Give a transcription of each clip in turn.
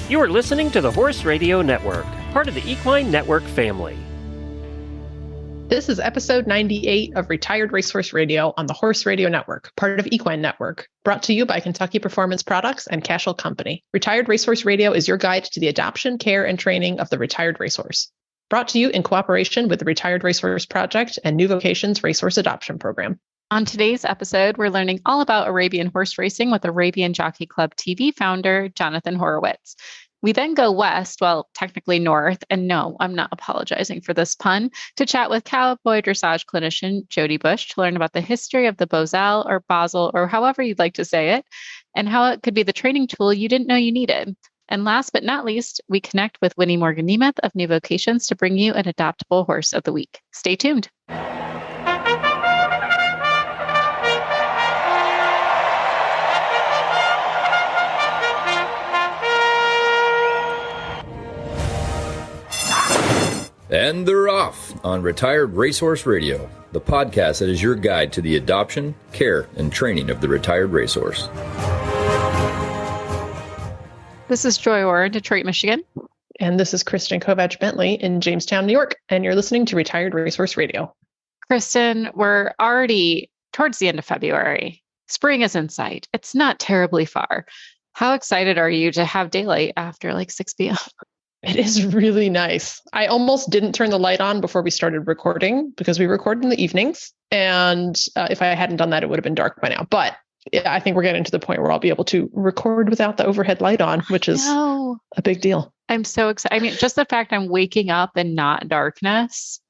You are listening to the Horse Radio Network, part of the Equine Network family. This is episode 98 of Retired Racehorse Radio on the Horse Radio Network, part of Equine Network, brought to you by Kentucky Performance Products and Cashel Company. Retired Racehorse Radio is your guide to the adoption, care, and training of the retired racehorse. Brought to you in cooperation with the Retired Racehorse Project and New Vocations Racehorse Adoption Program. On today's episode, we're learning all about Arabian horse racing with Arabian Jockey Club TV founder, Jonathan Horowitz. We then go west, well, technically north, and no, I'm not apologizing for this pun, to chat with Cowboy Dressage Clinician Jody Busch to learn about the history of the bosal or bosal, or however you'd like to say it, and how it could be the training tool you didn't know you needed. And last but not least, we connect with Winnie Nemeth of New Vocations to bring you an adoptable horse of the week. Stay tuned. And they're off on Retired Racehorse Radio, the podcast that is your guide to the adoption, care, and training of the retired racehorse. This is Joy Orr in Detroit, Michigan. And this is Kristen Kovach-Bentley in Jamestown, New York. And you're listening to Retired Racehorse Radio. Kristen, we're already towards the end of February. Spring is in sight. It's not terribly far. How excited are you to have daylight after like 6 p.m.? It is really nice. I almost didn't turn the light on before we started recording because we record in the evenings. And if I hadn't done that, it would have been dark by now. But yeah, I think we're getting to the point where I'll be able to record without the overhead light on, which is a big deal. I'm so excited. I mean, just the fact I'm waking up and not darkness,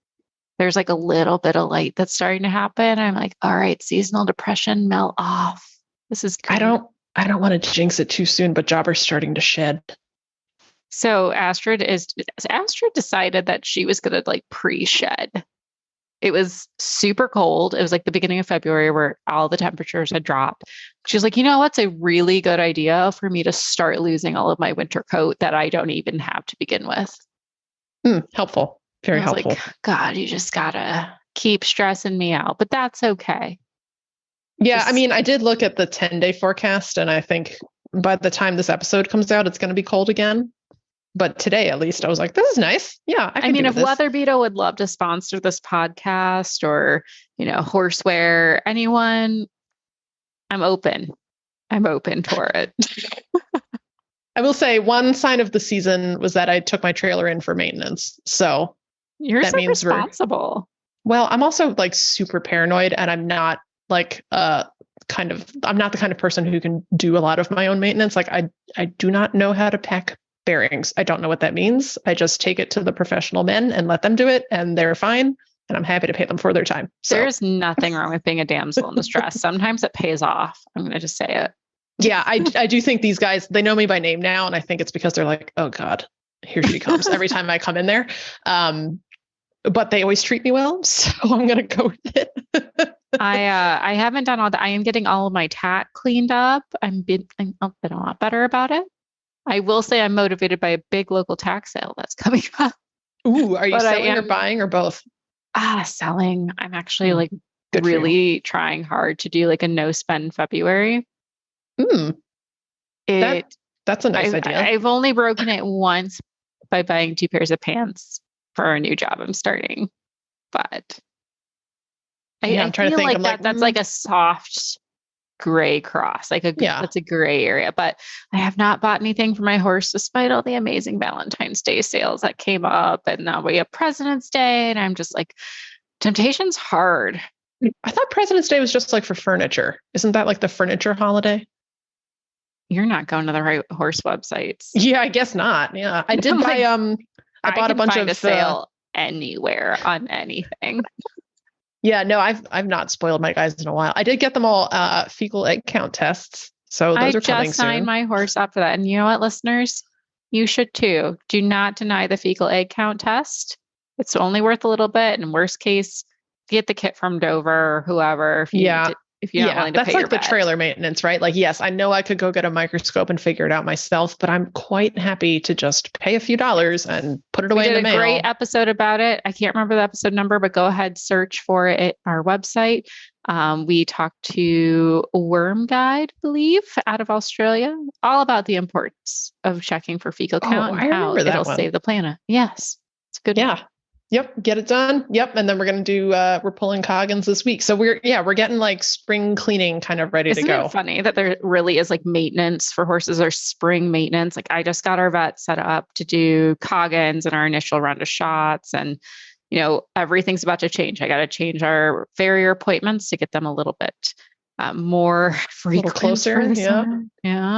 there's like a little bit of light that's starting to happen. I'm like, all right, seasonal depression, melt off. This is great. I don't want to jinx it too soon, but Jobber's starting to shed. So Astrid decided that she was going to like pre-shed. It was super cold. It was like the beginning of February where all the temperatures had dropped. She's like, you know, what's a really good idea for me to start losing all of my winter coat that I don't even have to begin with. Helpful. Very helpful. Like, God, you just gotta keep stressing me out, but that's okay. Yeah. I mean, I did look at the 10-day forecast and I think by the time this episode comes out, it's going to be cold again. But today, at least, I was like, this is nice. Yeah. I mean, if Weatherbeetle would love to sponsor this podcast or, you know, Horseware, anyone, I'm open. I'm open for it. I will say one sign of the season was that I took my trailer in for maintenance. So you're so responsible. Well, I'm also like super paranoid and I'm not like I'm not the kind of person who can do a lot of my own maintenance. Like I do not know how to pack bearings. I don't know what that means. I just take it to the professional men and let them do it and they're fine. And I'm happy to pay them for their time. So. There's nothing wrong with being a damsel in distress. Sometimes it pays off. I'm going to just say it. Yeah, I do think these guys, they know me by name now. And I think it's because they're like, oh God, here she comes every time I come in there. But they always treat me well. So I'm going to go with it. I haven't done all that. I am getting all of my tack cleaned up. I'm been a lot better about it. I will say I'm motivated by a big local tax sale that's coming up. Ooh, are you selling or buying or both? Selling. I'm actually like really trying hard to do like a no spend February. That's a nice idea. I've only broken it once by buying 2 pairs of pants for a new job I'm starting. But I'm trying to think. Like that's like a soft gray cross, that's a gray area. But I have not bought anything for my horse despite all the amazing Valentine's Day sales that came up, and now we have President's Day, and I'm just like, temptation's hard. I thought President's Day was just like for furniture. Isn't that like the furniture holiday? You're not going to the right horse websites. Yeah, I guess not. Yeah, I did buy. I bought a bunch of a sale anywhere on anything. Yeah, no, I've not spoiled my guys in a while. I did get them all fecal egg count tests. So those are coming soon. I just signed my horse up for that. And you know what, listeners? You should too. Do not deny the fecal egg count test. It's only worth a little bit. In worst case, get the kit from Dover or whoever. If if you're not willing to pay that's like the vet. trailer maintenance, right? Like, yes, I know I could go get a microscope and figure it out myself, but I'm quite happy to just pay a few dollars and put it away in the mail. We did a great episode about it. I can't remember the episode number, but go ahead, search for it at our website. We talked to Worm Guide, I believe, out of Australia, all about the importance of checking for fecal count and how it'll save the planet. Yes. It's good. Yeah. Yep. Get it done. Yep. And then we're going to do, we're pulling Coggins this week. So we're getting like spring cleaning kind of ready to go. Isn't it funny that there really is like maintenance for horses or spring maintenance? Like I just got our vet set up to do Coggins and our initial round of shots, and everything's about to change. I got to change our farrier appointments to get them a little bit more frequent, closer. Yeah.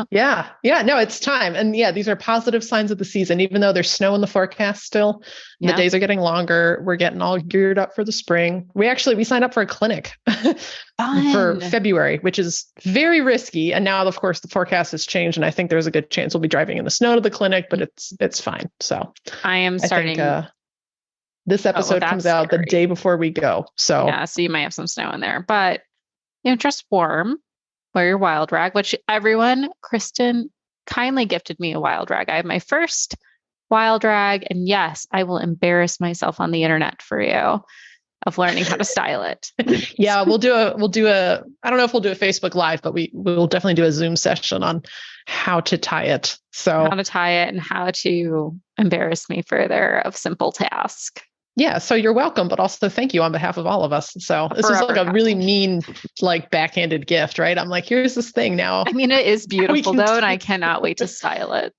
No, it's time. And these are positive signs of the season, even though there's snow in the forecast still. The days are getting longer. We're getting all geared up for the spring. We signed up for a clinic for February, which is very risky. And now, of course, the forecast has changed, and I think there's a good chance we'll be driving in the snow to the clinic, but it's fine. So I am starting. This episode comes out the day before we go. So so you might have some snow in there, but just warm. Wear your wild rag, which Kristen kindly gifted me a wild rag. I have my first wild rag, and yes, I will embarrass myself on the internet for you of learning how to style it. We'll do a, I don't know if we'll do a Facebook Live, but we'll definitely do a Zoom session on how to tie it. So how to tie it and how to embarrass me further of simple task. Yeah. So you're welcome, but also thank you on behalf of all of us. So this is like a really mean, like backhanded gift, right? I'm like, here's this thing now. I mean, it is beautiful though, and I cannot wait to style it.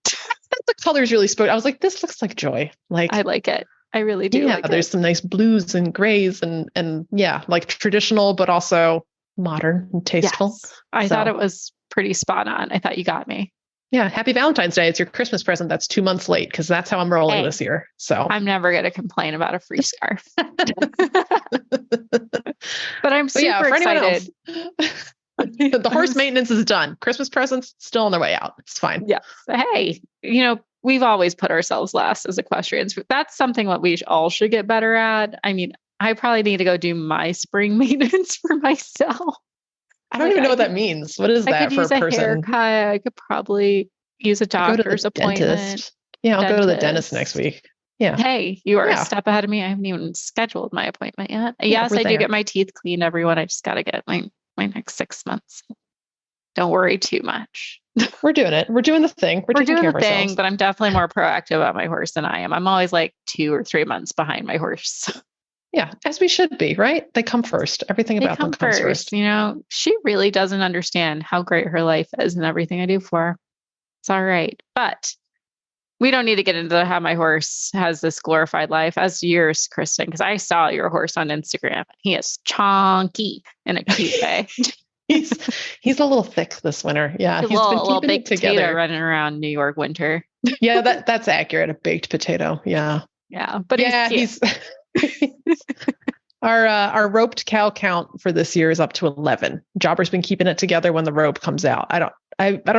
The colors really spoke. I was like, this looks like joy. Like I like it. I really do. Yeah. There's some nice blues and grays and like traditional, but also modern and tasteful. Yes. I thought it was pretty spot on. I thought you got me. Yeah. Happy Valentine's Day. It's your Christmas present. That's 2 months late, because that's how I'm rolling this year. So I'm never going to complain about a free scarf. But I'm super excited. The horse maintenance is done. Christmas presents still on their way out. It's fine. Yes. Hey, we've always put ourselves last as equestrians. That's something that we all should get better at. I mean, I probably need to go do my spring maintenance for myself. I don't even know what that means. What is that for a person? Haircut. I could probably use a doctor's appointment. Dentist. Yeah, I'll go to the dentist next week. Yeah. Hey, you are a step ahead of me. I haven't even scheduled my appointment yet. Yes, I do get my teeth cleaned, everyone. I just got to get my next 6 months. Don't worry too much. We're doing it. We're doing the thing. We're taking care of ourselves. But I'm definitely more proactive about my horse than I am. I'm always like 2 or 3 months behind my horse. Yeah, as we should be, right? They come first. Everything about them comes first. She really doesn't understand how great her life is and everything I do for her. It's all right. But we don't need to get into how my horse has this glorified life as yours, Kristen, because I saw your horse on Instagram. He is chonky in a cute way. He's a little thick this winter. Yeah, he's been keeping it together, running around New York winter. Yeah, that's accurate. A baked potato. Yeah. Yeah, but he's Our roped cow count for this year is up to 11. Jobber's been keeping it together when the rope comes out. I don't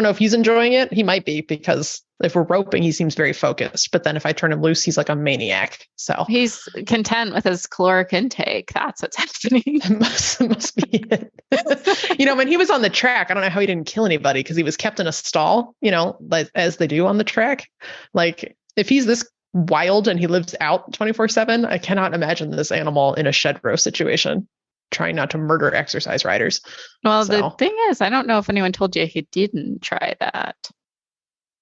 know if he's enjoying it. He might be, because if we're roping, he seems very focused. But then if I turn him loose, he's like a maniac. So he's content with his caloric intake. That's what's happening. It must be it. When he was on the track, I don't know how he didn't kill anybody, because he was kept in a stall, like as they do on the track. Like if he's this wild and he lives out 24/7, I cannot imagine this animal in a shed row situation, trying not to murder exercise riders. Well, the thing is, I don't know if anyone told you he didn't try that.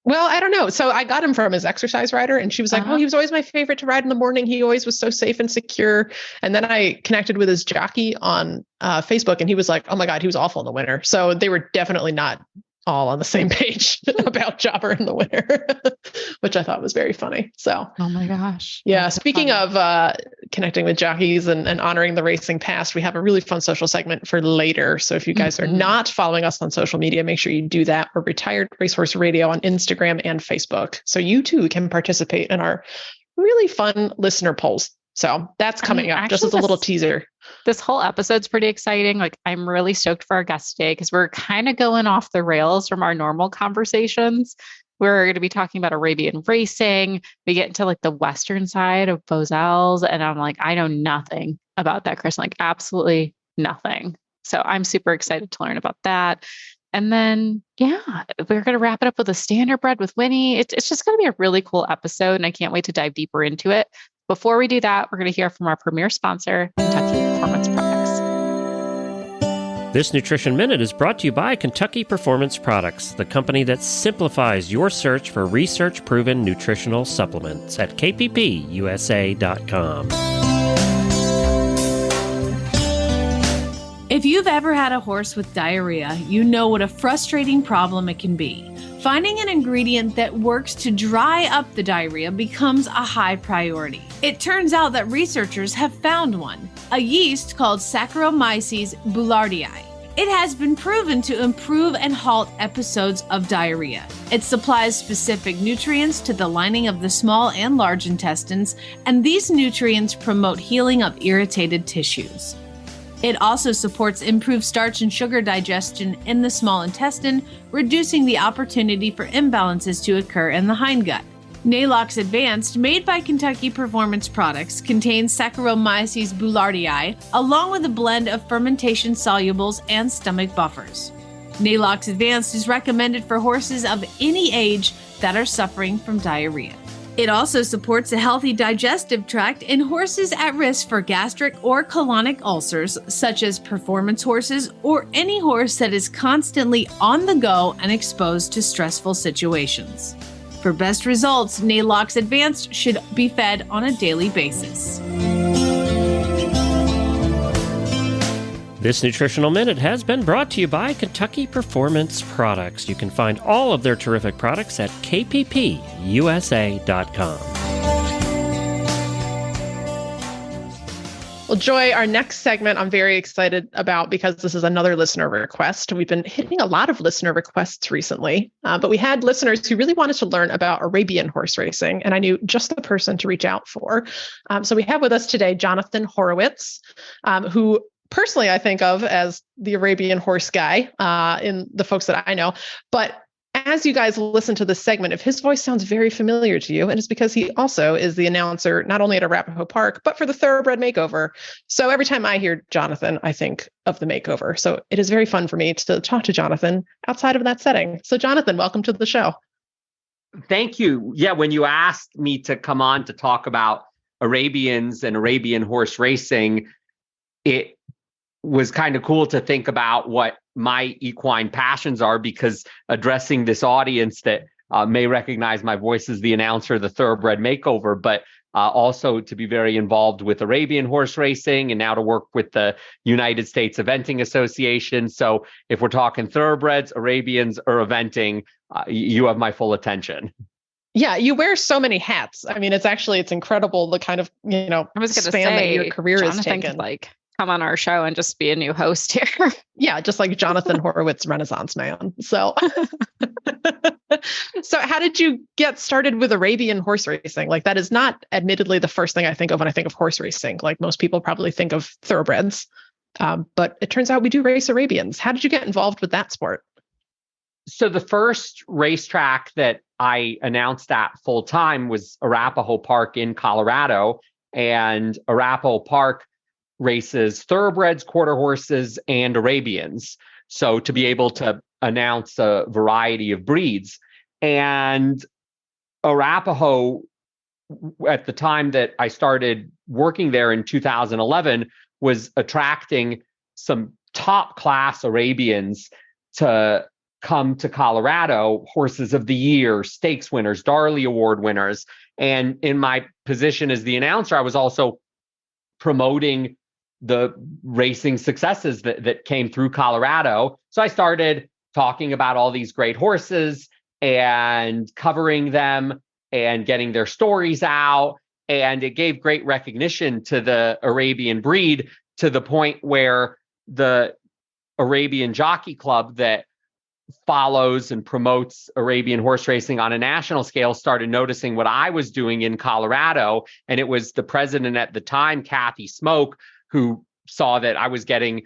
Well, I don't know. So I got him from his exercise rider, and she was like, oh, he was always my favorite to ride in the morning. He always was so safe and secure. And then I connected with his jockey on Facebook, and he was like, oh my God, he was awful in the winter. So they were definitely not all on the same page about Jobber in the winter, which I thought was very funny. So, oh my gosh. Yeah. Speaking of connecting with jockeys and honoring the racing past, we have a really fun social segment for later. So if you guys are not following us on social media, make sure you do that. We're Retired Racehorse Radio on Instagram and Facebook. So you too can participate in our really fun listener polls. So that's coming up, just as a little teaser. This whole episode's pretty exciting. Like, I'm really stoked for our guest today, because we're kind of going off the rails from our normal conversations. We're going to be talking about Arabian racing. We get into like the Western side of Bosals. And I'm like, I know nothing about that, Chris. Like, absolutely nothing. So I'm super excited to learn about that. And then, yeah, we're going to wrap it up with a standardbred with Winnie. It's just going to be a really cool episode, and I can't wait to dive deeper into it. Before we do that, we're going to hear from our premier sponsor, Kentucky Performance Products. This Nutrition Minute is brought to you by Kentucky Performance Products, the company that simplifies your search for research-proven nutritional supplements at kppusa.com. If you've ever had a horse with diarrhea, you know what a frustrating problem it can be. Finding an ingredient that works to dry up the diarrhea becomes a high priority. It turns out that researchers have found one, a yeast called Saccharomyces boulardii. It has been proven to improve and halt episodes of diarrhea. It supplies specific nutrients to the lining of the small and large intestines, and these nutrients promote healing of irritated tissues. It also supports improved starch and sugar digestion in the small intestine, reducing the opportunity for imbalances to occur in the hindgut. Nalox Advanced, made by Kentucky Performance Products, contains Saccharomyces boulardii, along with a blend of fermentation solubles and stomach buffers. Nalox Advanced is recommended for horses of any age that are suffering from diarrhea. It also supports a healthy digestive tract in horses at risk for gastric or colonic ulcers, such as performance horses or any horse that is constantly on the go and exposed to stressful situations. For best results, Nalox Advanced should be fed on a daily basis. This Nutritional Minute has been brought to you by Kentucky Performance Products. You can find all of their terrific products at kppusa.com. Well, Joy, our next segment I'm very excited about because this is another listener request. We've been hitting a lot of listener requests recently, but we had listeners who really wanted to learn about Arabian horse racing, and I knew just the person to reach out for. So we have with us today Jonathan Horowitz, who personally I think of as the Arabian horse guy in the folks that I know. But as you guys listen to this segment, if his voice sounds very familiar to you, and it's because he also is the announcer, not only at Arapahoe Park, but for the Thoroughbred Makeover. So every time I hear Jonathan, I think of the makeover. So it is very fun for me to talk to Jonathan outside of that setting. So Jonathan, welcome to the show. Thank you. Yeah, when you asked me to come on to talk about Arabians and Arabian horse racing, it was kind of cool to think about what my equine passions are, because addressing this audience that may recognize my voice as the announcer of the Thoroughbred Makeover, but also to be very involved with Arabian horse racing and now to work with the United States Eventing Association. So if we're talking thoroughbreds, Arabians, or eventing, you have my full attention. Yeah, you wear so many hats. I mean, it's incredible the kind of, I was going to span say, that your career Jonathan has taken. could, like, come on our show and just be a new host here. Yeah, just like Jonathan Horowitz, Renaissance man. So, so how did you get started with Arabian horse racing? Like, that is not admittedly the first thing I think of when I think of horse racing. Like, most people probably think of thoroughbreds, but it turns out we do race Arabians. How did you get involved with that sport? So the first racetrack that I announced at full time was Arapahoe Park in Colorado, and Arapahoe Park races thoroughbreds, quarter horses, and Arabians. So to be able to announce a variety of breeds. And Arapahoe, at the time that I started working there in 2011, was attracting some top class Arabians to come to Colorado, horses of the year, stakes winners, Darley Award winners. And in my position as the announcer, I was also promoting the racing successes that came through Colorado. So I started talking about all these great horses and covering them and getting their stories out. And it gave great recognition to the Arabian breed, to the point where the Arabian Jockey Club that follows and promotes Arabian horse racing on a national scale started noticing what I was doing in Colorado. And it was the president at the time, Kathy Smoke, who saw that I was getting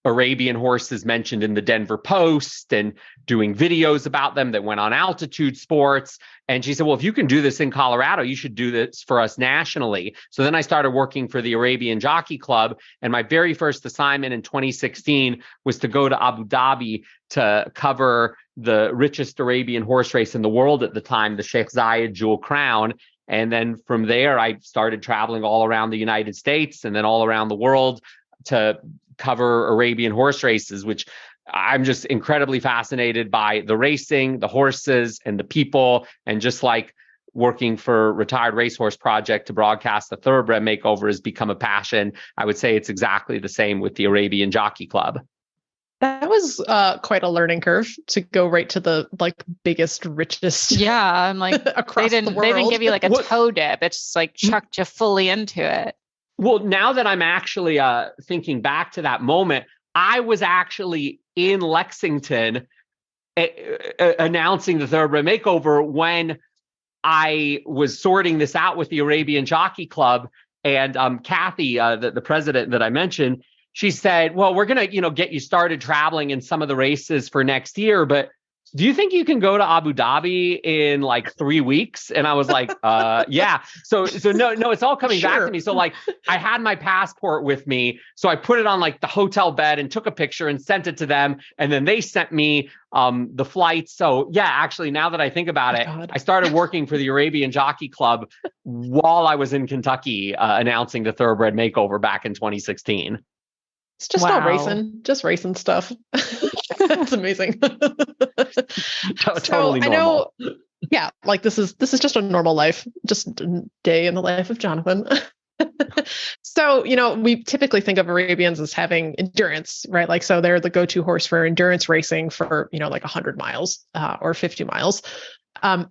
Arabian horses mentioned in the Denver Post and doing videos about them that went on Altitude Sports. And she said, well, if you can do this in Colorado, you should do this for us nationally. So then I started working for the Arabian Jockey Club. And my very first assignment in 2016 was to go to Abu Dhabi to cover the richest Arabian horse race in the world at the time, the Sheikh Zayed Jewel Crown. And then from there, I started traveling all around the United States and then all around the world to cover Arabian horse races, which I'm just incredibly fascinated by the racing, the horses, and the people. And just like working for Retired Racehorse Project to broadcast the Thoroughbred Makeover has become a passion, I would say it's exactly the same with the Arabian Jockey Club. That was quite a learning curve to go right to the biggest, richest. Yeah, I'm like across they the world. didn't give you like a toe dip. It's just like chucked you fully into it. Well, now that I'm actually thinking back to that moment, I was actually in Lexington announcing the Thoroughbred Makeover when I was sorting this out with the Arabian Jockey Club. And Kathy, the president that I mentioned, she said, well, we're going to, get you started traveling in some of the races for next year, but do you think you can go to Abu Dhabi in 3 weeks? And I was like, yeah. So no, it's all coming back to me. So I had my passport with me. So I put it on the hotel bed and took a picture and sent it to them. And then they sent me the flight. So yeah, actually, now that I think about it, I started working for the Arabian Jockey Club while I was in Kentucky announcing the Thoroughbred Makeover back in 2016. It's just all racing, just racing stuff. It's amazing. Totally normal. I know, yeah, this is just a normal life, just a day in the life of Jonathan. So, we typically think of Arabians as having endurance, right? So they're the go-to horse for endurance racing for, 100 miles or 50 miles.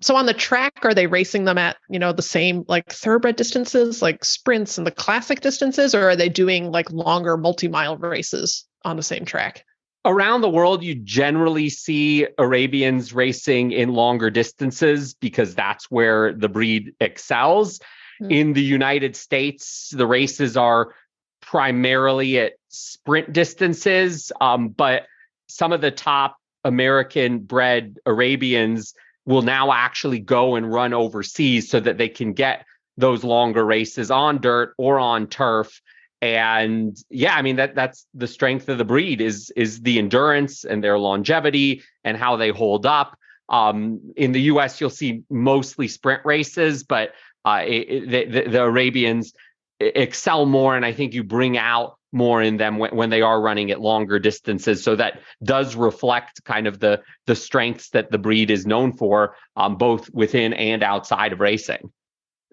So on the track, are they racing them at, the same thoroughbred distances, like sprints and the classic distances, or are they doing longer multi-mile races on the same track? Around the world, you generally see Arabians racing in longer distances because that's where the breed excels. Mm-hmm. In the United States, the races are primarily at sprint distances, but some of the top American bred Arabians will now actually go and run overseas so that they can get those longer races on dirt or on turf. And yeah, I mean, that's the strength of the breed is the endurance and their longevity and how they hold up. In the US, you'll see mostly sprint races, but the Arabians excel more. And I think you bring out more in them when they are running at longer distances. So that does reflect kind of the strengths that the breed is known for, both within and outside of racing.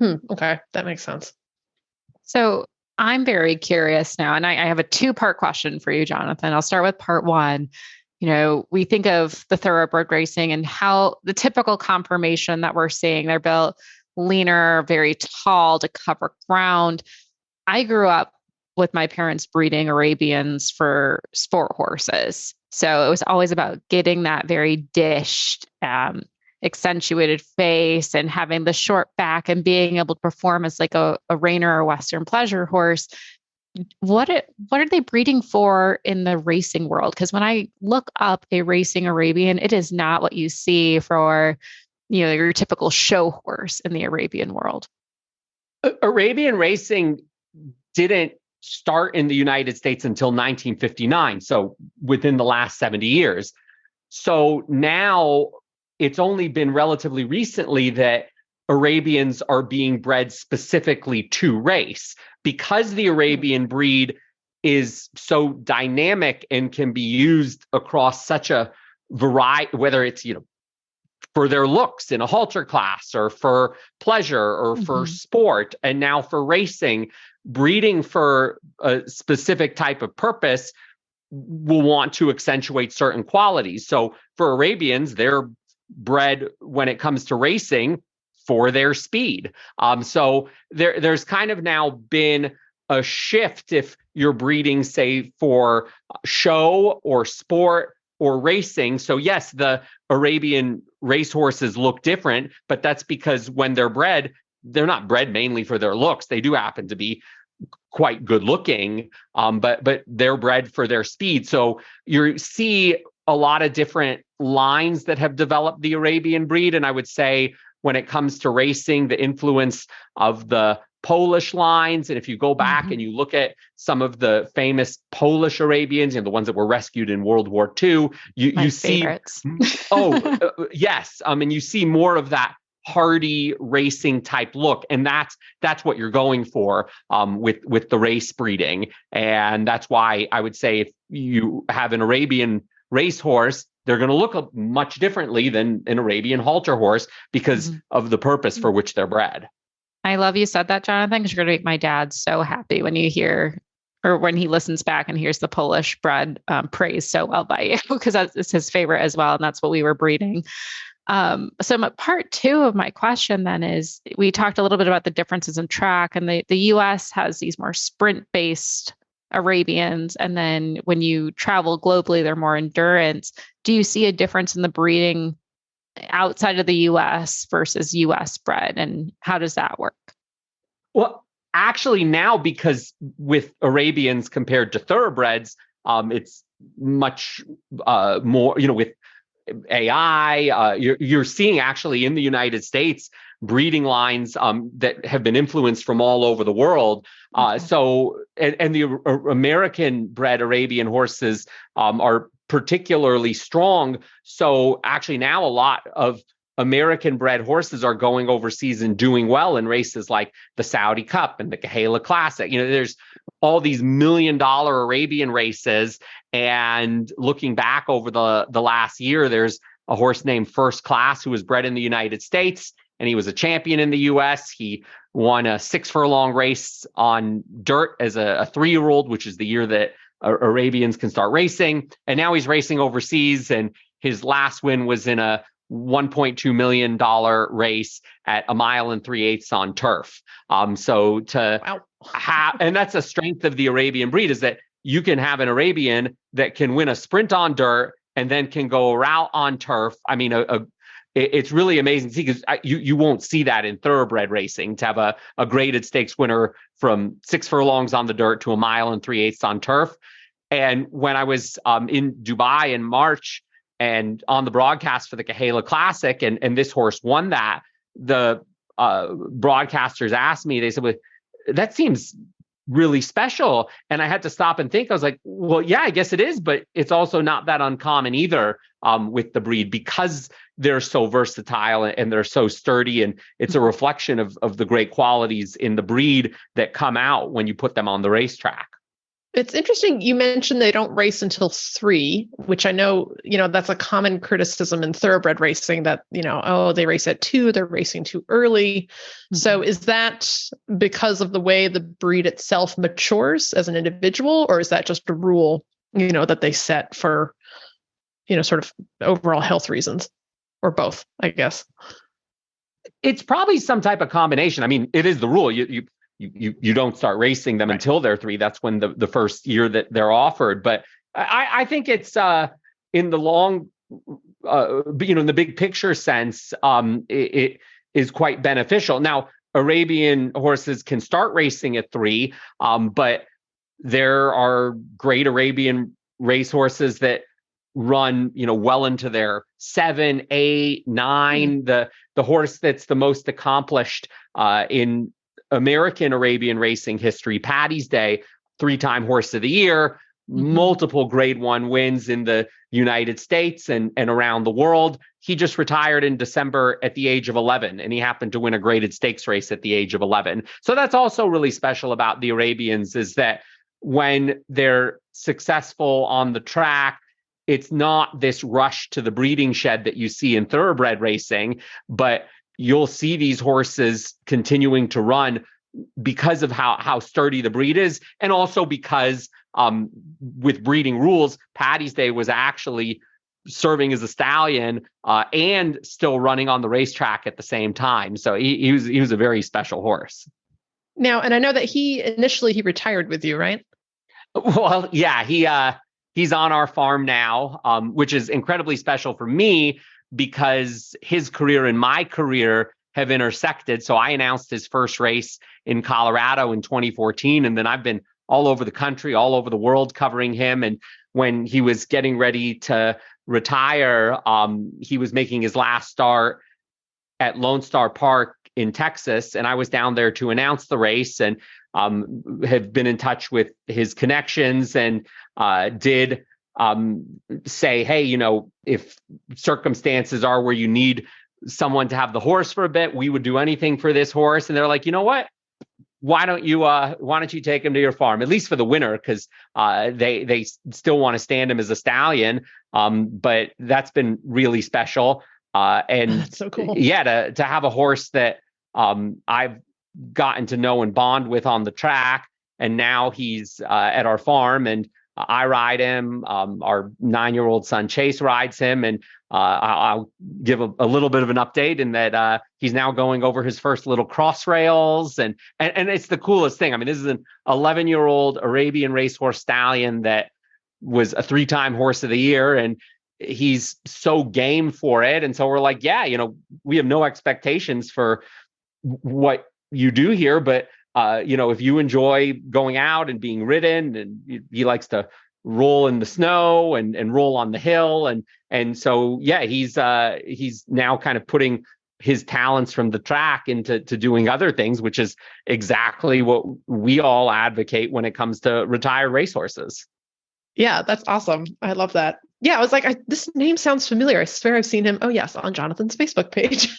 Okay, that makes sense. So I'm very curious now, and I have a 2-part question for you, Jonathan. I'll start with part 1. We think of the thoroughbred racing and how the typical conformation that we're seeing, they're built leaner, very tall to cover ground. I grew up with my parents breeding Arabians for sport horses. So it was always about getting that very dished, accentuated face and having the short back and being able to perform as a reiner or Western pleasure horse. What are they breeding for in the racing world? Because when I look up a racing Arabian, it is not what you see for, your typical show horse in the Arabian world. Arabian racing didn't start in the United States until 1959. So within the last 70 years. So now it's only been relatively recently that Arabians are being bred specifically to race, because the Arabian breed is so dynamic and can be used across such a variety, whether it's, for their looks in a halter class or for pleasure or for sport, and now for racing. Breeding for a specific type of purpose will want to accentuate certain qualities. So for Arabians, they're bred when it comes to racing for their speed. So there's kind of now been a shift if you're breeding, say, for show or sport or racing. So yes, the Arabian racehorses look different, but that's because when they're bred, they're not bred mainly for their looks. They do happen to be quite good looking, but they're bred for their speed. So you see a lot of different lines that have developed the Arabian breed. And I would say when it comes to racing, the influence of the Polish lines. And if you go back and you look at some of the famous Polish Arabians, the ones that were rescued in World War II, you see, yes. And you see more of that hardy racing type look. And that's what you're going for with the race breeding. And that's why I would say if you have an Arabian racehorse, they're going to look much differently than an Arabian halter horse because of the purpose for which they're bred. I love you said that, Jonathan, because you're going to make my dad so happy when you hear, or when he listens back and hears the Polish bred praised so well by you, because that's his favorite as well. And that's what we were breeding. So part two of my question then is, we talked a little bit about the differences in track, and the US has these more sprint-based Arabians. And then when you travel globally, they're more endurance. Do you see a difference in the breeding outside of the US versus US bred? And how does that work? Well, actually now, because with Arabians compared to thoroughbreds, it's much more, with AI, you're seeing actually in the United States breeding lines that have been influenced from all over the world. So, and the American bred Arabian horses are particularly strong. So actually now a lot of American bred horses are going overseas and doing well in races like the Saudi Cup and the Kahela Classic. There's all these $1 million Arabian races. And looking back over the last year, there's a horse named First Class who was bred in the United States, and he was a champion in the US. He won a 6 furlong race on dirt as a 3-year-old, which is the year that Arabians can start racing. And now he's racing overseas, and his last win was in a $1.2 million race at 1 3/8 miles on turf. So to have, and that's a strength of the Arabian breed, is that you can have an Arabian that can win a sprint on dirt and then can go a route on turf. I mean, it's really amazing to see, because you won't see that in thoroughbred racing, to have a graded stakes winner from 6 furlongs on the dirt to 1 3/8 miles on turf. And when I was in Dubai in March and on the broadcast for the Kahela Classic, and this horse won that, the broadcasters asked me, they said, well, that seems really special. And I had to stop and think. I was like, well, yeah, I guess it is, but it's also not that uncommon either with the breed, because they're so versatile and they're so sturdy. And it's a reflection of the great qualities in the breed that come out when you put them on the racetrack. It's interesting. You mentioned they don't race until 3, which I know, that's a common criticism in thoroughbred racing, that, they race at 2, they're racing too early. So is that because of the way the breed itself matures as an individual, or is that just a rule, that they set for, sort of overall health reasons, or both, I guess? It's probably some type of combination. I mean, it is the rule. You don't start racing them until they're 3. That's when the first year that they're offered. But I think it's in the long, in the big picture sense, it is quite beneficial. Now, Arabian horses can start racing at 3, but there are great Arabian racehorses that run, well into their 7, 8, 9. The horse that's the most accomplished in American Arabian racing history, Paddy's Day, 3-time horse of the year, multiple grade 1 wins in the United States and around the world. He just retired in December at the age of 11, and he happened to win a graded stakes race at the age of 11. So that's also really special about the Arabians, is that when they're successful on the track, it's not this rush to the breeding shed that you see in thoroughbred racing, but you'll see these horses continuing to run because of how sturdy the breed is, and also because with breeding rules, Paddy's Day was actually serving as a stallion and still running on the racetrack at the same time. So he was a very special horse. Now, and I know that he retired with you, right? Well, yeah, he's on our farm now, which is incredibly special for me, because his career and my career have intersected. So I announced his first race in Colorado in 2014, and then I've been all over the country, all over the world covering him. And when he was getting ready to retire, he was making his last start at Lone Star Park in Texas, and I was down there to announce the race, and have been in touch with his connections, and did say, hey, you know, if circumstances are where you need someone to have the horse for a bit, we would do anything for this horse. And they're like, you know what? Why don't you take him to your farm, at least for the winter, because they still want to stand him as a stallion. But that's been really special. And That's so cool. Yeah, to have a horse that I've gotten to know and bond with on the track, and now he's at our farm, and I ride him. Our 9-year-old son Chase rides him, and I'll give a little bit of an update in that he's now going over his first little cross rails, and it's the coolest thing. I mean, this is an 11-year-old Arabian racehorse stallion that was a 3-time horse of the year, and he's so game for it. And so we're like, yeah, you know, we have no expectations for what you do here, but you know, if you enjoy going out and being ridden, and he likes to roll in the snow and roll on the hill, and so yeah, he's now kind of putting his talents from the track into doing other things, which is exactly what we all advocate when it comes to retired racehorses. Yeah, that's awesome. I love that. Yeah, I was like, this name sounds familiar. I swear I've seen him. Oh yes, on Jonathan's Facebook page.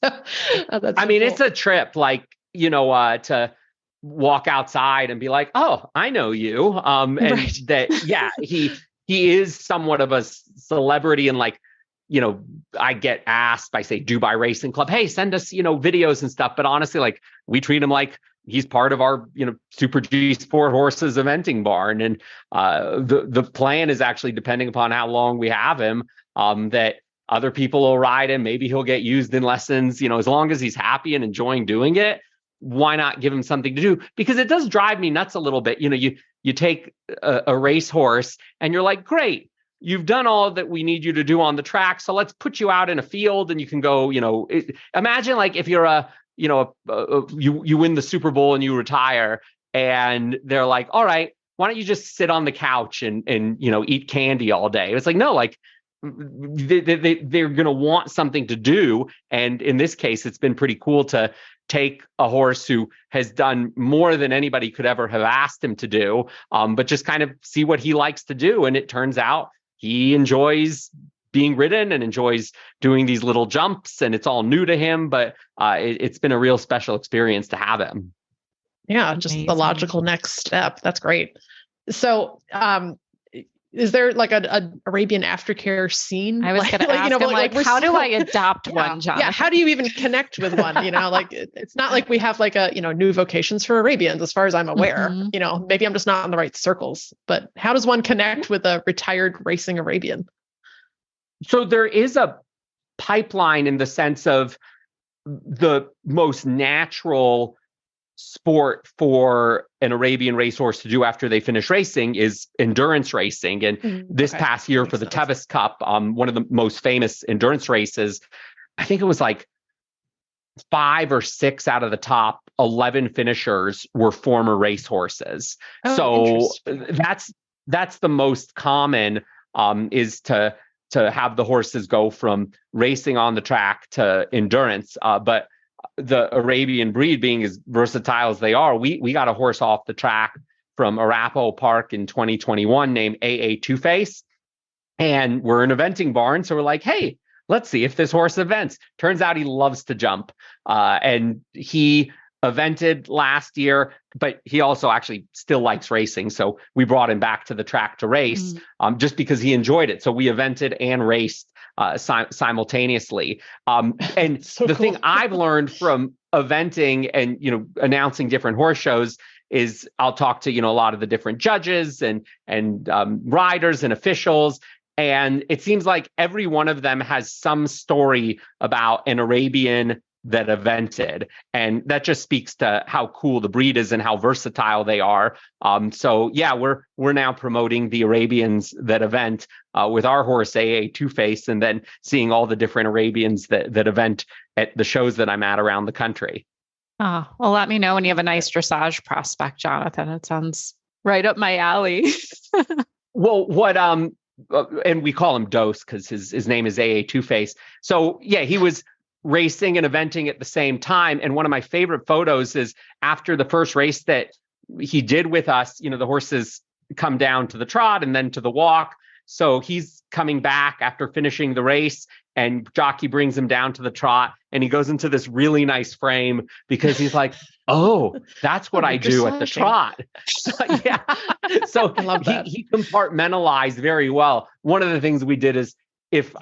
I mean, it's a trip, like, you know, to walk outside and be like, oh, I know you. And Right. that, yeah, he is somewhat of a celebrity. And like, you know, I get asked by, say, Dubai Racing Club, hey, send us, you know, videos and stuff. But honestly, like, we treat him like he's part of our, you know, Super G Sport Horses eventing barn. And the plan is actually, depending upon how long we have him, that other people will ride him. Maybe he'll get used in lessons, you know, as long as he's happy and enjoying doing it. Why not give him something to do? Because it does drive me nuts a little bit. You know, you take a racehorse and you're like, great, you've done all that we need you to do on the track. So let's put you out in a field and you can go, you know, imagine like if you're you win the Super Bowl and you retire, and they're like, all right, why don't you just sit on the couch and you know, eat candy all day? It's like, no, like they're going to want something to do. And in this case, it's been pretty cool to take a horse who has done more than anybody could ever have asked him to do, but just kind of see what he likes to do. And it turns out he enjoys being ridden and enjoys doing these little jumps, and it's all new to him, but it's been a real special experience to have him. Yeah, just Amazing. the logical next step. That's great. So, is there like a Arabian aftercare scene? I was going to ask him, like, we're how do still- I adopt Yeah. one, Jonathan? Yeah, how do you even connect with one? You know, like it's not like we have like a, you know, new vocations for Arabians, as far as I'm aware. Mhm. You know, maybe I'm just not in the right circles, but how does one connect with a retired racing Arabian? So there is a pipeline in the sense of the most natural sport for an Arabian racehorse to do after they finish racing is endurance racing. And this Okay. past year for the Makes sense. Tevis Cup, one of the most famous endurance races, I think it was like 5 or 6 out of the top 11 finishers were former racehorses. Oh, So interesting. that's the most common, is to have the horses go from racing on the track to endurance. But the Arabian breed being as versatile as they are, we got a horse off the track from Arapahoe Park in 2021 named AA Two Face. And we're an eventing barn. So we're like, hey, let's see if this horse events. Turns out he loves to jump. And he evented last year, but he also actually still likes racing. So we brought him back to the track to race, just because he enjoyed it. So we evented and raced simultaneously. And So the thing cool. I've learned from eventing and, you know, announcing different horse shows is I'll talk to, you know, a lot of the different judges and riders and officials. And it seems like every one of them has some story about an Arabian that evented. And that just speaks to how cool the breed is and how versatile they are. So yeah, we're now promoting the Arabians that event with our horse AA Two-Face, and then seeing all the different Arabians that event at the shows that I'm at around the country. Oh, well, let me know when you have a nice dressage prospect, Jonathan. It sounds right up my alley. Well, what and we call him Dose because his name is AA Two-Face. So yeah, he was racing and eventing at the same time. And one of my favorite photos is after the first race that he did with us, the horses come down to the trot and then to the walk. So he's coming back after finishing the race, and Jockey brings him down to the trot, and he goes into this really nice frame because he's like, oh, that's what I do at the trot. So, yeah. So I love that. He compartmentalized very well. One of the things we did is if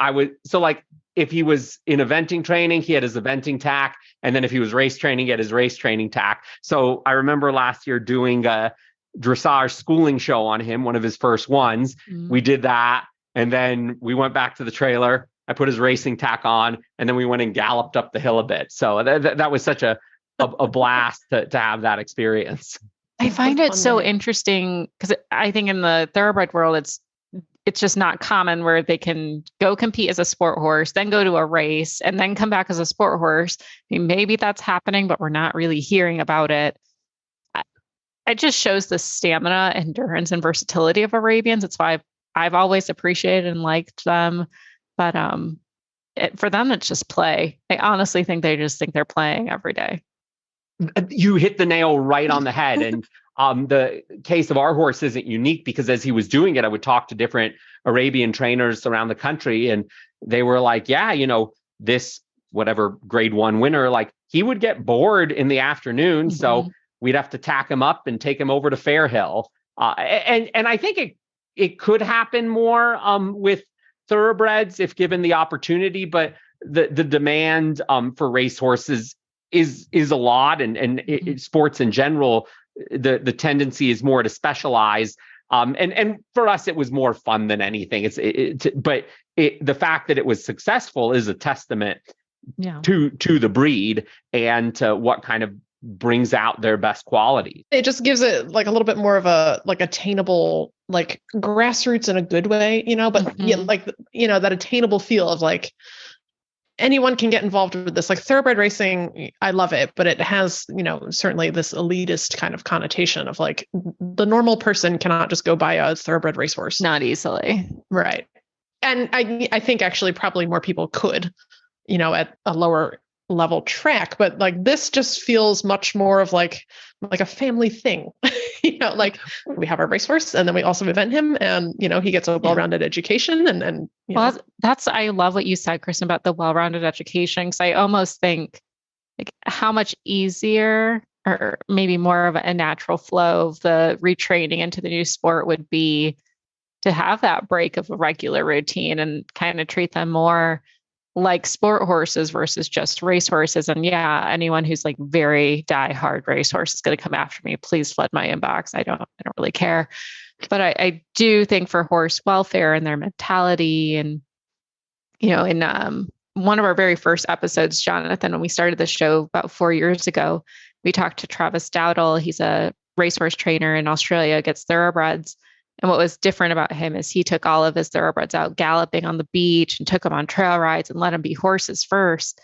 he was in eventing training, he had his eventing tack. And then if he was race training, he had his race training tack. So I remember last year doing a dressage schooling show on him, one of his first ones. Mm-hmm. We did that. And then we went back to the trailer. I put his racing tack on, and then we went and galloped up the hill a bit. So that was such a blast to have that experience. I find it so interesting because I think in the thoroughbred world, it's just not common where they can go compete as a sport horse, then go to a race, and then come back as a sport horse. I mean, maybe that's happening, but we're not really hearing about it. It just shows the stamina, endurance, and versatility of Arabians. It's why I've always appreciated and liked them. But for them, it's just play. I honestly think they just think they're playing every day. You hit the nail right on the head. And the case of our horse isn't unique because as he was doing it, I would talk to different Arabian trainers around the country, and they were like, yeah, this whatever grade 1 winner, like he would get bored in the afternoon. Mm-hmm. So we'd have to tack him up and take him over to Fairhill. And I think it could happen more with thoroughbreds if given the opportunity, but the demand for racehorses is a lot, and sports in general, the tendency is more to specialize. And for us, it was more fun than anything. But the fact that it was successful is a testament to the breed and to what kind of brings out their best quality. It just gives it like a little bit more of a attainable, like grassroots in a good way, but that attainable feel of like anyone can get involved with this. Like thoroughbred racing, I love it, but it has, certainly this elitist kind of connotation of like the normal person cannot just go buy a thoroughbred racehorse. Not easily. Right. And I think actually probably more people could, at a lower level track, but like this just feels much more of like a family thing. Like we have our racehorse and then we also event him, and he gets a well-rounded education, and that's I love what you said, Kristen, about the well-rounded education, because I almost think like how much easier or maybe more of a natural flow of the retraining into the new sport would be to have that break of a regular routine and kind of treat them more like sport horses versus just racehorses. And yeah, anyone who's like very diehard racehorse is going to come after me. Please flood my inbox. I don't really care. But I do think for horse welfare and their mentality, and in one of our very first episodes, Jonathan, when we started the show about 4 years ago, we talked to Travis Dowdle. He's a racehorse trainer in Australia, gets thoroughbreds. And what was different about him is he took all of his thoroughbreds out galloping on the beach and took them on trail rides and let them be horses first.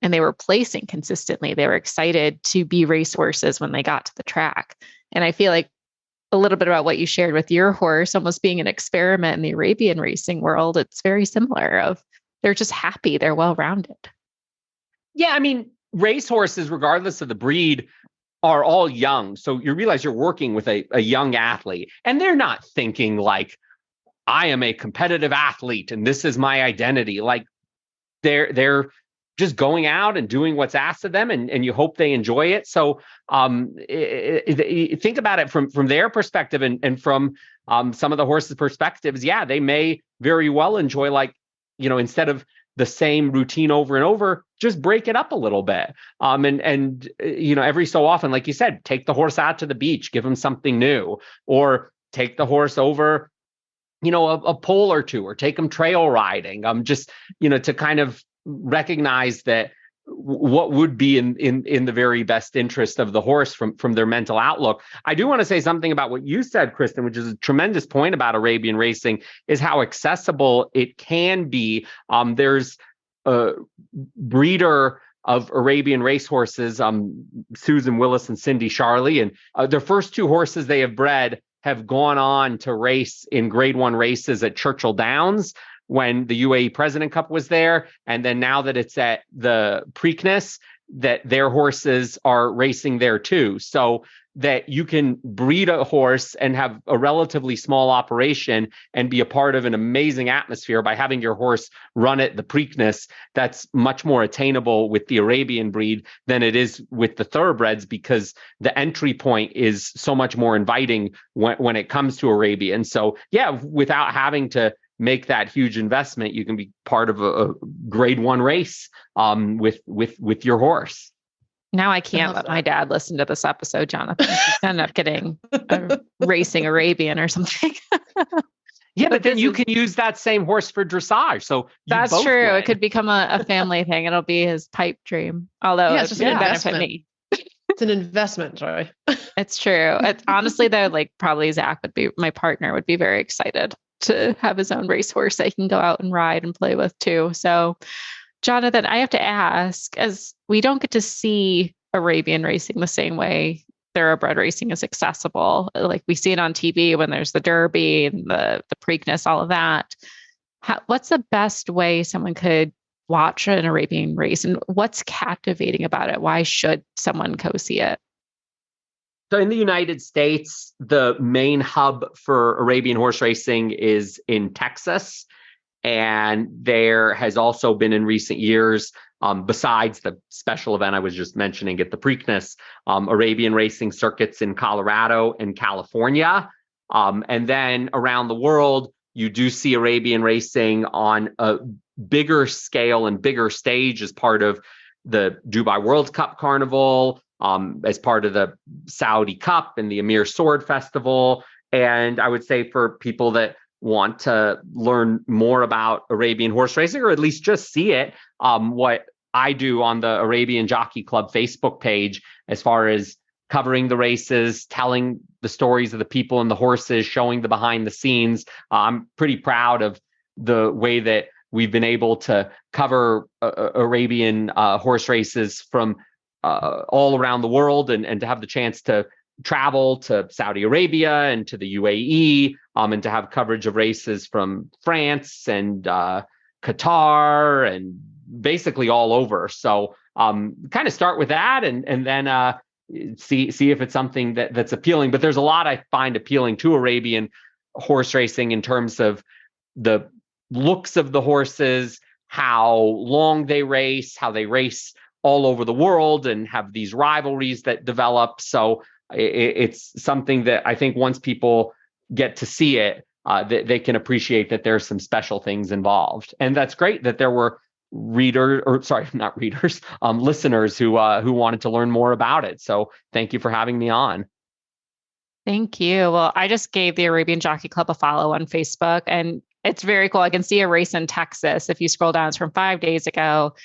And they were placing consistently. They were excited to be racehorses when they got to the track. And I feel like a little bit about what you shared with your horse, almost being an experiment in the Arabian racing world, it's very similar of they're just happy. They're well-rounded. Yeah, I mean, racehorses, regardless of the breed, are all young. So you realize you're working with a young athlete, and they're not thinking like, I am a competitive athlete and this is my identity. Like they're just going out and doing what's asked of them, and you hope they enjoy it. So think about it from their perspective and from some of the horses' perspectives. Yeah, they may very well enjoy, like, instead of the same routine over and over, just break it up a little bit. And every so often, like you said, take the horse out to the beach, give them something new, or take the horse over, a pole or two, or take them trail riding. Just, to kind of recognize that what would be in the very best interest of the horse from their mental outlook. I do want to say something about what you said, Kristen, which is a tremendous point about Arabian racing, is how accessible it can be. There's a breeder of Arabian racehorses, Susan Willis and Cindy Charley, and their first two horses they have bred have gone on to race in Grade 1 races at Churchill Downs when the UAE President Cup was there. And then now that it's at the Preakness, that their horses are racing there too. So that you can breed a horse and have a relatively small operation and be a part of an amazing atmosphere by having your horse run at the Preakness. That's much more attainable with the Arabian breed than it is with the thoroughbreds, because the entry point is so much more inviting when it comes to Arabian. So yeah, without having to make that huge investment, you can be part of a Grade 1 race with your horse. Now I can't let my dad listen to this episode, Jonathan. He's end up getting a racing Arabian or something. Yeah, but then you can use that same horse for dressage. So that's true. Win. It could become a family thing. It'll be his pipe dream. Although it's going to benefit me. It's an investment, Joy. It's true. Honestly, though, like probably Zach would be, my partner would be very excited to have his own racehorse that he can go out and ride and play with too. So Jonathan, I have to ask, as we don't get to see Arabian racing the same way thoroughbred racing is accessible, like we see it on TV when there's the Derby and the Preakness, all of that. What's the best way someone could watch an Arabian race, and what's captivating about it? Why should someone go see it? So in the United States, the main hub for Arabian horse racing is in Texas. And there has also been in recent years, besides the special event I was just mentioning at the Preakness, Arabian racing circuits in Colorado and California. And then around the world, you do see Arabian racing on a bigger scale and bigger stage as part of the Dubai World Cup Carnival, as part of the Saudi Cup and the Emir Sword Festival. And I would say for people that want to learn more about Arabian horse racing, or at least just see it, what I do on the Arabian Jockey Club Facebook page, as far as covering the races, telling the stories of the people and the horses, showing the behind the scenes. I'm pretty proud of the way that we've been able to cover Arabian horse races from all around the world, and to have the chance to travel to Saudi Arabia and to the UAE, and to have coverage of races from France and Qatar and basically all over. So kind of start with that, and then see if it's something that's appealing. But there's a lot I find appealing to Arabian horse racing in terms of the looks of the horses, how long they race, how they race all over the world and have these rivalries that develop. So it's something that I think once people get to see it, they can appreciate that there's some special things involved. And that's great that there were listeners who wanted to learn more about it. So thank you for having me on. Thank you. Well, I just gave the Arabian Jockey Club a follow on Facebook, and it's very cool. I can see a race in Texas. If you scroll down, it's from 5 days ago.